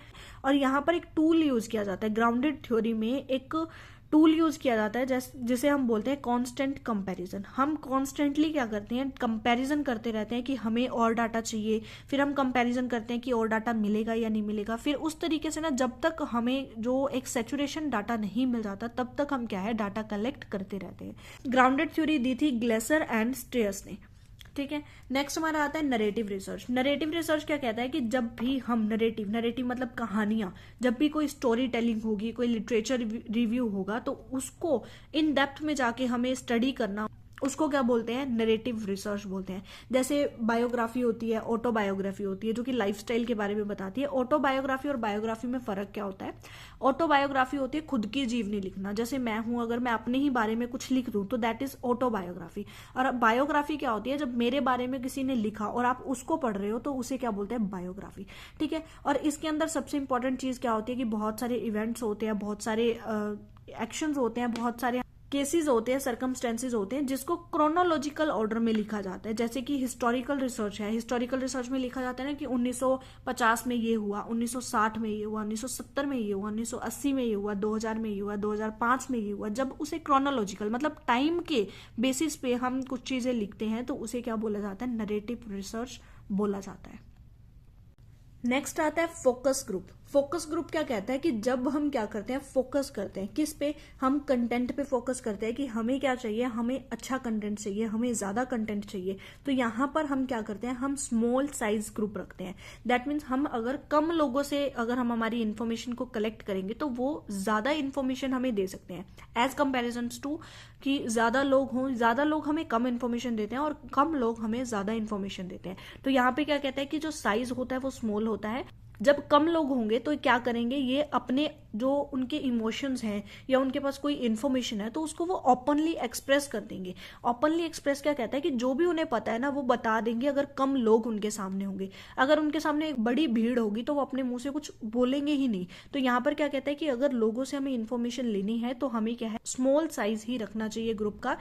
और यहाँ पर एक टूल यूज किया जाता है। ग्राउंडेड थ्योरी में एक टूल यूज किया जाता है जिसे हम बोलते हैं कांस्टेंट कंपैरिजन। हम कॉन्स्टेंटली क्या करते हैं? कंपैरिजन करते रहते हैं कि हमें और डाटा चाहिए, फिर हम कंपैरिजन करते हैं कि और डाटा मिलेगा या नहीं मिलेगा। फिर उस तरीके से ना, जब तक हमें जो एक सैचुरेशन डाटा नहीं मिल जाता तब तक हम क्या है? डाटा कलेक्ट करते रहते हैं। ग्राउंडेड थ्योरी दी थी ग्लेसर एंड स्ट्रेयर्स ने। ठीक है, नेक्स्ट हमारा आता है नरेटिव रिसर्च। नरेटिव रिसर्च क्या कहता है कि जब भी हम नरेटिव मतलब कहानियां, जब भी कोई स्टोरी टेलिंग होगी, कोई लिटरेचर रिव्यू होगा, तो उसको इन डेप्थ में जाके हमें स्टडी करना, उसको क्या बोलते हैं, नरेटिव रिसर्च बोलते हैं। जैसे बायोग्राफी होती है, ऑटोबायोग्राफी होती है, जो कि लाइफस्टाइल के बारे में बताती है। ऑटोबायोग्राफी और बायोग्राफी में फर्क क्या होता है? ऑटोबायोग्राफी होती है खुद की जीवनी लिखना, जैसे मैं हूं, अगर मैं अपने ही बारे में कुछ लिख दूं तो दैट इज ऑटोबायोग्राफी। और बायोग्राफी क्या होती है? जब मेरे बारे में किसी ने लिखा और आप उसको पढ़ रहे हो तो उसे क्या बोलते हैं, बायोग्राफी। ठीक है। और इसके अंदर सबसे इंपॉर्टेंट चीज क्या होती है कि बहुत सारे इवेंट्स होते हैं, बहुत सारे एक्शंस होते हैं, बहुत सारे केसेस होते हैं, सर्कमस्टेंसेज होते हैं, जिसको क्रोनोलॉजिकल ऑर्डर में लिखा जाता है। जैसे कि हिस्टोरिकल रिसर्च है, हिस्टोरिकल रिसर्च में लिखा जाता है ना कि 1950 में ये हुआ, 1960 में ये हुआ, 1970 में ये हुआ, 1980 में ये हुआ, 2000 में ये हुआ, 2005 में ये हुआ। जब उसे क्रोनोलॉजिकल मतलब टाइम के बेसिस पे हम कुछ चीजें लिखते हैं तो उसे क्या बोला जाता है, नरेटिव रिसर्च बोला जाता है। नेक्स्ट आता है फोकस ग्रुप। फोकस ग्रुप क्या कहता है कि जब हम क्या करते हैं, फोकस करते हैं किस पे, हम कंटेंट पे फोकस करते हैं कि हमें क्या चाहिए, हमें अच्छा कंटेंट चाहिए, हमें ज्यादा कंटेंट चाहिए। तो यहां पर हम क्या करते हैं, हम स्मॉल साइज ग्रुप रखते हैं। दैट मीन्स हम अगर कम लोगों से अगर हम हमारी इन्फॉर्मेशन को कलेक्ट करेंगे तो वो ज्यादा इन्फॉर्मेशन हमें दे सकते हैं एज कंपेरिजन टू कि ज्यादा लोग हों, ज्यादा लोग हमें कम इन्फॉर्मेशन देते हैं और कम लोग हमें ज्यादा इन्फॉर्मेशन देते हैं। तो यहाँ पे क्या कहता है कि जो साइज होता है वो स्मॉल होता है। जब कम लोग होंगे तो क्या करेंगे, ये अपने जो उनके इमोशंस हैं या उनके पास कोई इन्फॉर्मेशन है तो उसको वो ओपनली एक्सप्रेस कर देंगे। ओपनली एक्सप्रेस क्या कहता है कि जो भी उन्हें पता है ना वो बता देंगे अगर कम लोग उनके सामने होंगे। अगर उनके सामने एक बड़ी भीड़ होगी तो वो अपने मुंह से कुछ बोलेंगे ही नहीं। तो यहाँ पर क्या कहता है कि अगर लोगों से हमें इन्फॉर्मेशन लेनी है तो हमें क्या है, स्मॉल साइज ही रखना चाहिए ग्रुप का।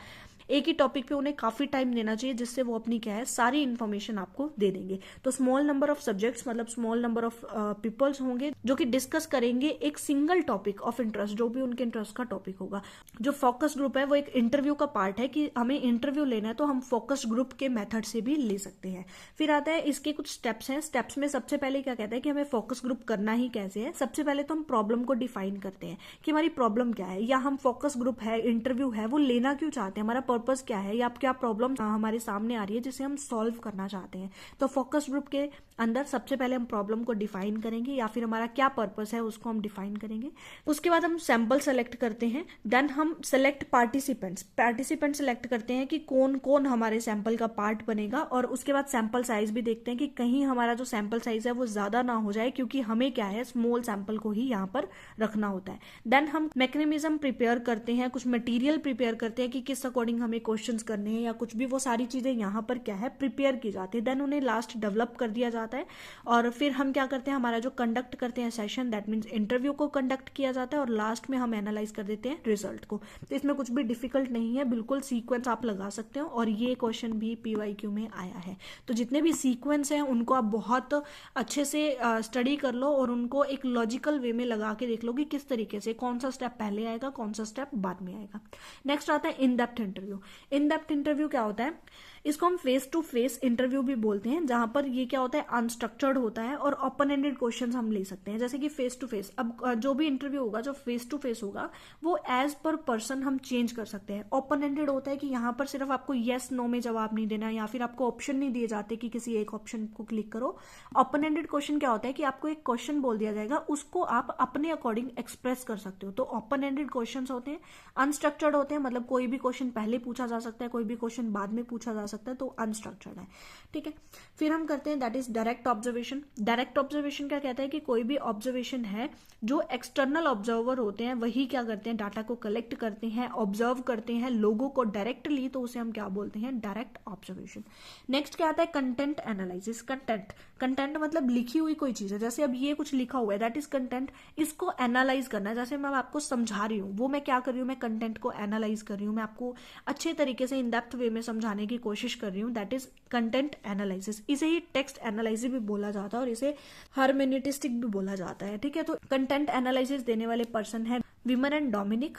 एक ही टॉपिक पे उन्हें काफी टाइम देना चाहिए जिससे वो अपनी क्या है, सारी इन्फॉर्मेशन आपको दे देंगे। तो स्मॉल नंबर ऑफ सब्जेक्ट्स मतलब स्मॉल नंबर ऑफ पीपल्स होंगे जो कि डिस्कस करेंगे एक सिंगल टॉपिक ऑफ इंटरेस्ट, जो भी उनके इंटरेस्ट का टॉपिक होगा। जो फोकस ग्रुप है वो एक इंटरव्यू का पार्ट है कि हमें इंटरव्यू लेना है तो हम फोकस ग्रुप के मेथड से भी ले सकते हैं। फिर आता है इसके कुछ स्टेप्स हैं। स्टेप्स में सबसे पहले क्या कहता है कि हमें फोकस ग्रुप करना ही कैसे है। सबसे पहले तो हम प्रॉब्लम को डिफाइन करते हैं कि हमारी प्रॉब्लम क्या है, या हम फोकस ग्रुप है, इंटरव्यू है, वो लेना क्यों चाहते हैं, हमारा पर्पस क्या है, या क्या प्रॉब्लम हमारे सामने आ रही है जिसे हम सॉल्व करना चाहते हैं। तो फोकस ग्रुप के अंदर सबसे पहले हम प्रॉब्लम को डिफाइन करेंगे या फिर हमारा क्या पर्पस है उसको हम डिफाइन करेंगे। उसके बाद हम सैंपल सेलेक्ट करते हैं। देन हम सेलेक्ट पार्टिसिपेंट सेलेक्ट करते हैं कि कौन कौन हमारे सैंपल का पार्ट बनेगा। और उसके बाद सैंपल साइज भी देखते हैं कि कहीं हमारा जो सैंपल साइज है वो ज्यादा ना हो जाए, क्योंकि हमें क्या है, स्मॉल सैंपल को ही यहाँ पर रखना होता है। देन हम मैकेनिज्म प्रिपेयर करते हैं, कुछ मटेरियल प्रिपेयर करते हैं कि किस अकॉर्डिंग हमें क्वेश्चंस करने हैं या कुछ भी, वो सारी चीजें यहाँ पर क्या है, प्रिपेयर की जाती है। देन उन्हें लास्ट डेवलप कर दिया जाता है। और फिर हम क्या करते हैं, हमारा जो कंडक्ट करते हैं सेशन, दैट मीन्स इंटरव्यू को कंडक्ट किया जाता है और लास्ट में हम एनालाइज कर देते हैं रिजल्ट को। तो इसमें कुछ भी डिफिकल्ट नहीं है, बिल्कुल सीक्वेंस आप लगा सकते हो। और ये क्वेश्चन भी PYQ में आया है। तो जितने भी सीक्वेंस हैं उनको आप बहुत अच्छे से स्टडी कर लो और उनको एक लॉजिकल वे में लगा के देख लो कि किस तरीके से कौन सा स्टेप पहले आएगा, कौन सा स्टेप बाद में आएगा। नेक्स्ट आता है in depth interview. In depth interview क्या होता है, इसको हम फेस टू फेस इंटरव्यू भी बोलते हैं, जहां पर ये क्या होता है, अनस्ट्रक्चर्ड होता है और ओपन एंडेड क्वेश्चंस हम ले सकते हैं। जैसे कि फेस टू फेस, अब जो भी इंटरव्यू होगा जो फेस टू फेस होगा वो एज पर पर्सन हम चेंज कर सकते हैं। ओपन एंडेड होता है कि यहाँ पर सिर्फ आपको येस नो में जवाब नहीं देना या फिर आपको ऑप्शन नहीं दिए जाते कि किसी एक ऑप्शन को क्लिक करो। ओपन एंडेड क्वेश्चन क्या होता है कि आपको एक क्वेश्चन बोल दिया जाएगा, उसको आप अपने अकॉर्डिंग एक्सप्रेस कर सकते हो। तो ओपन एंडेड क्वेश्चन होते हैं। अनस्ट्रक्चर्ड होते हैं, मतलब कोई भी क्वेश्चन पहले पूछा जा सकता है, कोई भी क्वेश्चन बाद में पूछा जा सकता है, तो अनस्ट्रक्चर्ड है। ठीक है। फिर हम करते हैं that is direct observation. Direct observation क्या कहता है कि कोई भी ऑब्जर्वेशन है, जो एक्सटर्नल ऑब्जर्वर होते हैं वही क्या करते हैं, डाटा को कलेक्ट करते हैं, ऑब्जर्व करते हैं लोगों को डायरेक्टली, तो उसे हम क्या बोलते हैं, डायरेक्ट ऑब्जर्वेशन। नेक्स्ट क्या आता है, कंटेंट एनालिसिस। कंटेंट मतलब लिखी हुई कोई चीज है, जैसे अब ये कुछ लिखा हुआ है दैट इज कंटेंट, इसको एनालाइज करना है। जैसे मैं आपको समझा रही हूँ, वो मैं क्या कर रही हूँ, मैं कंटेंट को एनालाइज कर रही हूँ, मैं आपको अच्छे तरीके से इन डेप्थ वे में समझाने की कोशिश कर रही हूँ, दैट इज कंटेंट एनालिसिस। इसे ही टेक्स्ट एनालिसिस भी बोला जाता है और इसे हर्मेनेटिस्टिक भी बोला जाता है। ठीक है। तो कंटेंट एनालिसिस देने वाले पर्सन है विमन एंड डोमिनिक।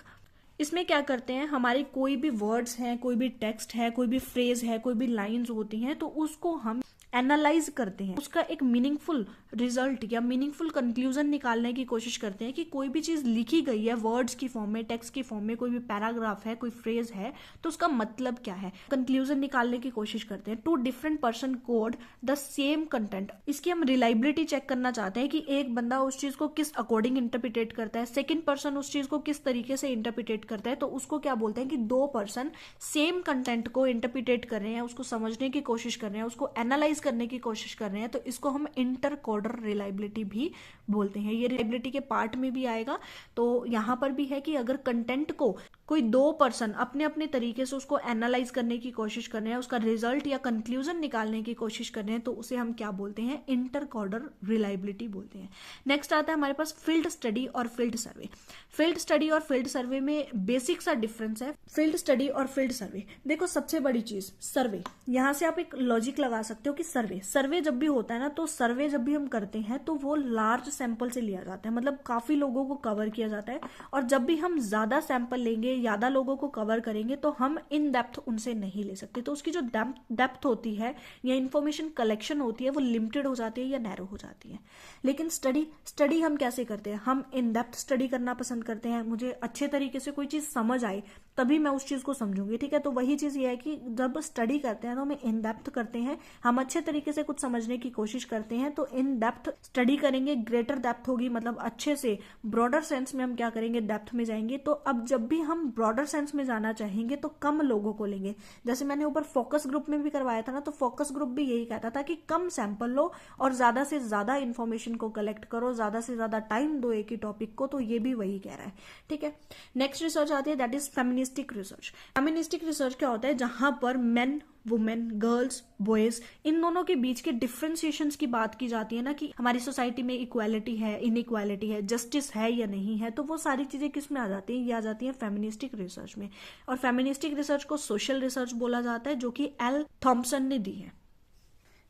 इसमें क्या करते हैं, हमारी कोई भी वर्ड्स हैं, कोई भी टेक्स्ट है, कोई भी फ्रेज है, कोई भी लाइंस होती हैं, तो उसको हम एनालाइज करते हैं, उसका एक मीनिंगफुल रिजल्ट या मीनिंगफुल कंक्लूजन निकालने की कोशिश करते हैं कि कोई भी चीज लिखी गई है वर्ड्स की फॉर्म में, टेक्स्ट की फॉर्म में, कोई भी पैराग्राफ है, कोई फ्रेज है, तो उसका मतलब क्या है, कंक्लूजन निकालने की कोशिश करते हैं। Two different person code the same content, इसकी हम रिलायबिलिटी चेक करना चाहते हैं कि एक बंदा उस चीज को किस अकॉर्डिंग इंटरप्रिटेट करता है, सेकेंड पर्सन उस चीज को किस तरीके से इंटरप्रिटेट करता है, तो उसको क्या बोलते हैं कि दो पर्सन सेम कंटेंट को इंटरप्रिटेट कर रहे हैं, उसको समझने की कोशिश कर रहे हैं, उसको एनालाइज करने की कोशिश कर रहे हैं, तो इसको हम इंटर कोडर रिलायबिलिटी भी बोलते हैं। ये रिलायबिलिटी के पार्ट में भी आएगा। तो यहां पर भी है कि अगर कंटेंट को कोई दो पर्सन अपने अपने तरीके से उसको एनालाइज करने की कोशिश कर रहे हैं, उसका रिजल्ट या कंक्लूजन निकालने की कोशिश कर रहे हैं, तो उसे हम क्या बोलते हैं, इंटर कोडर रिलायबिलिटी बोलते हैं। नेक्स्ट आता है हमारे पास फील्ड स्टडी और फील्ड सर्वे। फील्ड स्टडी और फील्ड सर्वे में बेसिक सा डिफरेंस है। फील्ड स्टडी और फील्ड सर्वे, देखो सबसे बड़ी चीज सर्वे, यहां से आप एक लॉजिक लगा सकते हो कि सर्वे जब भी होता है ना, तो सर्वे जब भी हम करते हैं तो वो लार्ज सैंपल से लिया जाता है, मतलब काफी लोगों को कवर किया जाता है। और जब भी हम ज्यादा सैंपल लेंगे, ज्यादा लोगों को कवर करेंगे, तो हम इन डेप्थ उनसे नहीं ले सकते, तो उसकी जो डेप्थ होती है या इंफॉर्मेशन कलेक्शन होती है वो लिमिटेड हो जाती है या नैरो हो जाती है। लेकिन स्टडी हम कैसे करते हैं, हम इन डेप्थ स्टडी करना पसंद करते हैं। मुझे अच्छे तरीके से कोई चीज समझ आए तभी मैं उस चीज को समझूंगी, ठीक है। तो वही चीज ये है कि जब स्टडी करते हैं तो हम इन डेप्थ करते हैं, हम अच्छे तरीके से कुछ समझने की कोशिश करते हैं, तो इन डेप्थ स्टडी करेंगे, ग्रेटर डेप्थ होगी, मतलब अच्छे से ब्रॉडर सेंस में हम क्या करेंगे, डेप्थ में जाएंगे। तो अब जब भी हम ब्रॉडर सेंस में जाना चाहेंगे तो कम लोगों को लेंगे। जैसे मैंने ऊपर फोकस ग्रुप में भी करवाया था ना, तो फोकस ग्रुप भी यही कहता था कि कम सैंपल लो और ज्यादा से ज्यादा इंफॉर्मेशन को कलेक्ट करो, ज्यादा से ज्यादा टाइम दो एक ही टॉपिक को, तो ये भी वही कह रहा है, ठीक है। नेक्स्ट रिसर्च आती है, that is feministic research. Feministic research क्या होता है, जहां पर मेन, वुमेन, गर्ल्स, बॉयज, इन दोनों के बीच के डिफरेंशिएशंस की बात की जाती है ना, कि हमारी सोसाइटी में इक्वालिटी है, इनइक्वालिटी है, जस्टिस है या नहीं है, तो वो सारी चीजें किस में आ जाती हैं, ये आ जाती है फेमिनिस्टिक रिसर्च में। और फेमिनिस्टिक रिसर्च को सोशल रिसर्च बोला जाता है, जो कि एल थॉम्पसन ने दी है।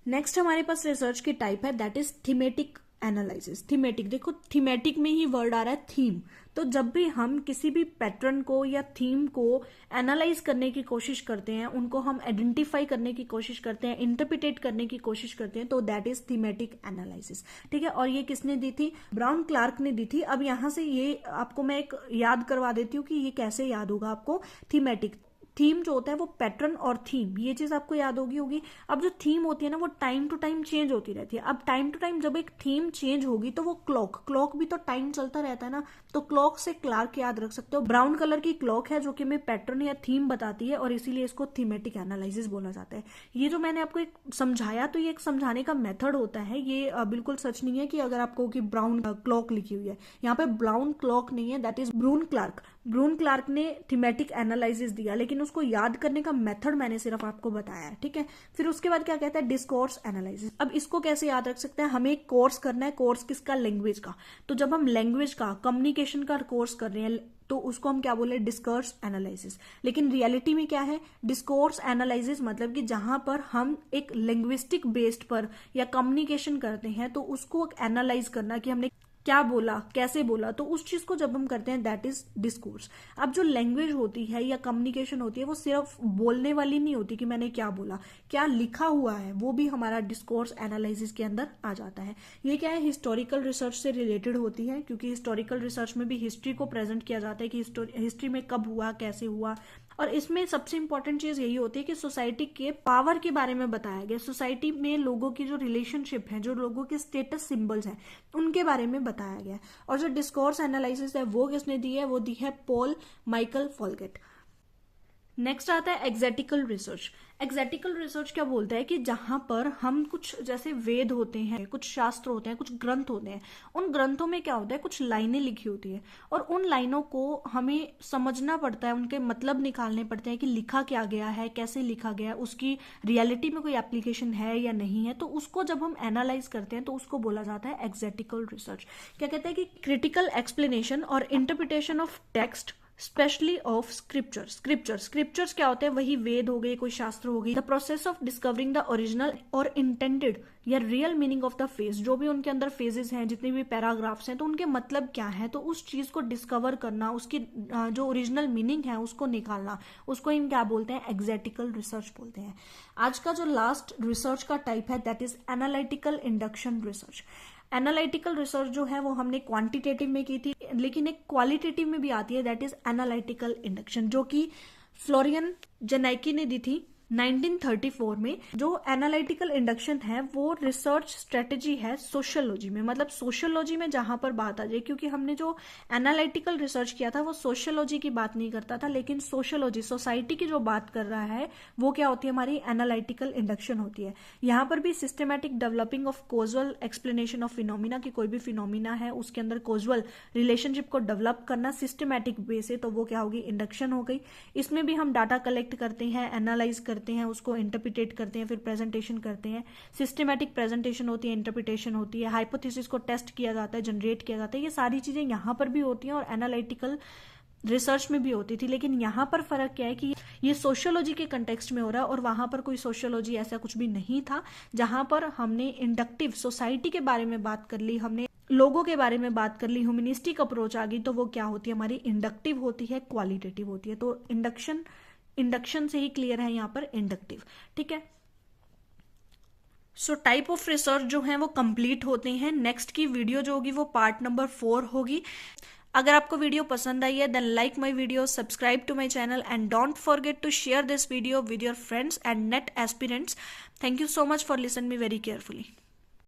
नेक्स्ट हमारे पास रिसर्च की टाइप है, that is thematic analysis. Thematic, देखो थीमेटिक में ही वर्ड आ रहा है थीम, तो जब भी हम किसी भी पैटर्न को या थीम को एनालाइज करने की कोशिश करते हैं, उनको हम आइडेंटिफाई करने की कोशिश करते हैं, इंटरप्रिटेट करने की कोशिश करते हैं, तो दैट इज थीमेटिक एनालिसिस, ठीक है। और ये किसने दी थी, ब्राउन क्लार्क ने दी थी। अब यहां से ये आपको मैं एक याद करवा देती हूँ कि ये कैसे याद होगा आपको। थीमेटिक, थीम जो होता है वो पैटर्न और थीम, ये चीज आपको याद होगी। अब जो थीम होती है ना, वो टाइम टू टाइम चेंज होती रहती है। अब टाइम टू टाइम जब एक थीम चेंज होगी तो वो क्लॉक भी तो टाइम चलता रहता है ना, तो क्लॉक से क्लार्क याद रख सकते हो। ब्राउन कलर की क्लॉक है जो कि हमें पैटर्न या थीम बताती है, और इसीलिए इसको थीमेटिक एनालिसिस बोला जाता है। ये जो मैंने आपको एक समझाया, तो ये एक समझाने का मेथड होता है, ये बिल्कुल सच नहीं है कि अगर आपको कि ब्राउन क्लॉक लिखी हुई है, यहाँ पे ब्राउन क्लॉक नहीं है, दैट इज ब्रून क्लार्क। ब्रून क्लार्क ने थीमेटिक एनालिसिस दिया, लेकिन उसको याद करने का मेथड मैंने सिर्फ आपको बताया है, ठीक है। फिर उसके बाद क्या कहता है, डिस्कोर्स एनालिसिस। अब इसको कैसे याद रख सकते हैं, हमें एक कोर्स करना है, कोर्स किसका, लैंग्वेज का। तो जब हम लैंग्वेज का, कम्युनिकेशन का कोर्स कर रहे हैं, तो उसको हम क्या बोले, डिस्कोर्स एनालिसिस। लेकिन रियलिटी में क्या है, डिस्कोर्स एनालिसिस मतलब कि जहां पर हम एक लिंग्विस्टिक बेस्ड पर या कम्युनिकेशन करते हैं, तो उसको एनालाइज करना कि हमने क्या बोला, कैसे बोला, तो उस चीज को जब हम करते हैं दैट इज डिस्कोर्स। अब जो लैंग्वेज होती है या कम्युनिकेशन होती है, वो सिर्फ बोलने वाली नहीं होती कि मैंने क्या बोला, क्या लिखा हुआ है, वो भी हमारा डिस्कोर्स एनालिसिस के अंदर आ जाता है। ये क्या है, हिस्टोरिकल रिसर्च से रिलेटेड होती है, क्योंकि हिस्टोरिकल रिसर्च में भी हिस्ट्री को प्रेजेंट किया जाता है कि हिस्ट्री में कब हुआ, कैसे हुआ। और इसमें सबसे इंपॉर्टेंट चीज यही होती है कि सोसाइटी के पावर के बारे में बताया गया, सोसाइटी में लोगों की जो रिलेशनशिप है, जो लोगों के स्टेटस सिंबल्स हैं, उनके बारे में बताया गया। और जो डिस्कोर्स एनालिसिस है वो किसने दी है, वो दी है पॉल माइकल फॉलगेट। नेक्स्ट आता है एग्जेटिकल रिसर्च। एग्जेटिकल रिसर्च क्या बोलता है कि जहां पर हम कुछ, जैसे वेद होते हैं, कुछ शास्त्र होते हैं, कुछ ग्रंथ होते हैं, उन ग्रंथों में क्या होता है, कुछ लाइनें लिखी होती है, और उन लाइनों को हमें समझना पड़ता है, उनके मतलब निकालने पड़ते हैं कि लिखा क्या गया है, कैसे लिखा गया है, उसकी रियलिटी में कोई एप्लीकेशन है या नहीं है। तो उसको जब हम एनालाइज करते हैं तो उसको बोला जाता है एग्जेटिकल रिसर्च। क्या कहते हैं कि क्रिटिकल एक्सप्लेनेशन और interpretation of text, specially of scriptures क्या होते हैं? वही वेद हो गए, कोई शास्त्र हो गई। The process of discovering the original और इंटेंडेड या real meaning of the phase, जो भी उनके अंदर फेजेस हैं, जितने भी पैराग्राफ्स हैं, तो उनके मतलब क्या है, तो उस चीज को डिस्कवर करना, उसकी जो ओरिजिनल मीनिंग है उसको निकालना, उसको हम क्या बोलते हैं? एग्जेटिकल रिसर्च बोलते हैं। आज का जो लास्ट रिसर्च का टाइप है that is analytical induction research. Analytical research जो है वो हमने क्वांटिटेटिव में की थी, लेकिन एक क्वालिटेटिव में भी आती है, दैट इज एनालिटिकल इंडक्शन, जो कि फ्लोरियन जेनाइकी ने दी थी 1934 में। जो एनालिटिकल इंडक्शन है वो रिसर्च स्ट्रेटेजी है सोशियोलॉजी में, मतलब सोशियोलॉजी में जहां पर बात आ जाए, क्योंकि हमने जो एनालिटिकल रिसर्च किया था वो सोशियोलॉजी की बात नहीं करता था, लेकिन सोशियोलॉजी, सोसाइटी की जो बात कर रहा है वो क्या होती है? हमारी एनालिटिकल इंडक्शन होती है। यहाँ पर भी systematic developing of causal explanation of phenomena, की कोई भी फिनोमिना है उसके अंदर कोजुअल रिलेशनशिप को डेवलप करना सिस्टमैटिक वे से, तो वो क्या होगी? इंडक्शन हो गई। इसमें भी हम डाटा कलेक्ट करते हैं, एनालाइज करते हैं, उसको इंटरप्रिटेट करते हैं, फिर प्रेजेंटेशन करते हैं। सिस्टमैटिक प्रेजेंटेशन होती है, इंटरप्रिटेशन होती है, हाइपोथेसिस को टेस्ट किया जाता है, जनरेट किया जाता है। ये सारी चीजें यहाँ पर भी होती हैं और एनालिटिकल रिसर्च में भी होती थी, लेकिन यहाँ पर फर्क क्या है कि ये सोशियोलॉजी के कंटेक्स्ट में हो रहा है और वहां पर कोई सोशियोलॉजी ऐसा कुछ भी नहीं था। जहां पर हमने इंडक्टिव सोसाइटी के बारे में बात कर ली, हमने लोगों के बारे में बात कर ली, ह्यूमनिस्टिक अप्रोच आ गई, तो वो क्या होती है? हमारी इंडक्टिव होती है, क्वालिटेटिव होती है। तो इंडक्शन से ही क्लियर है यहाँ पर इंडक्टिव, ठीक है। सो टाइप ऑफ रिसर्च जो है वो कंप्लीट होते हैं। नेक्स्ट की वीडियो जो होगी वो पार्ट नंबर 4 होगी। अगर आपको वीडियो पसंद आई है then like my video, subscribe to my channel and don't forget to share this video with your friends and NET aspirants. Thank you so much for listen me very carefully.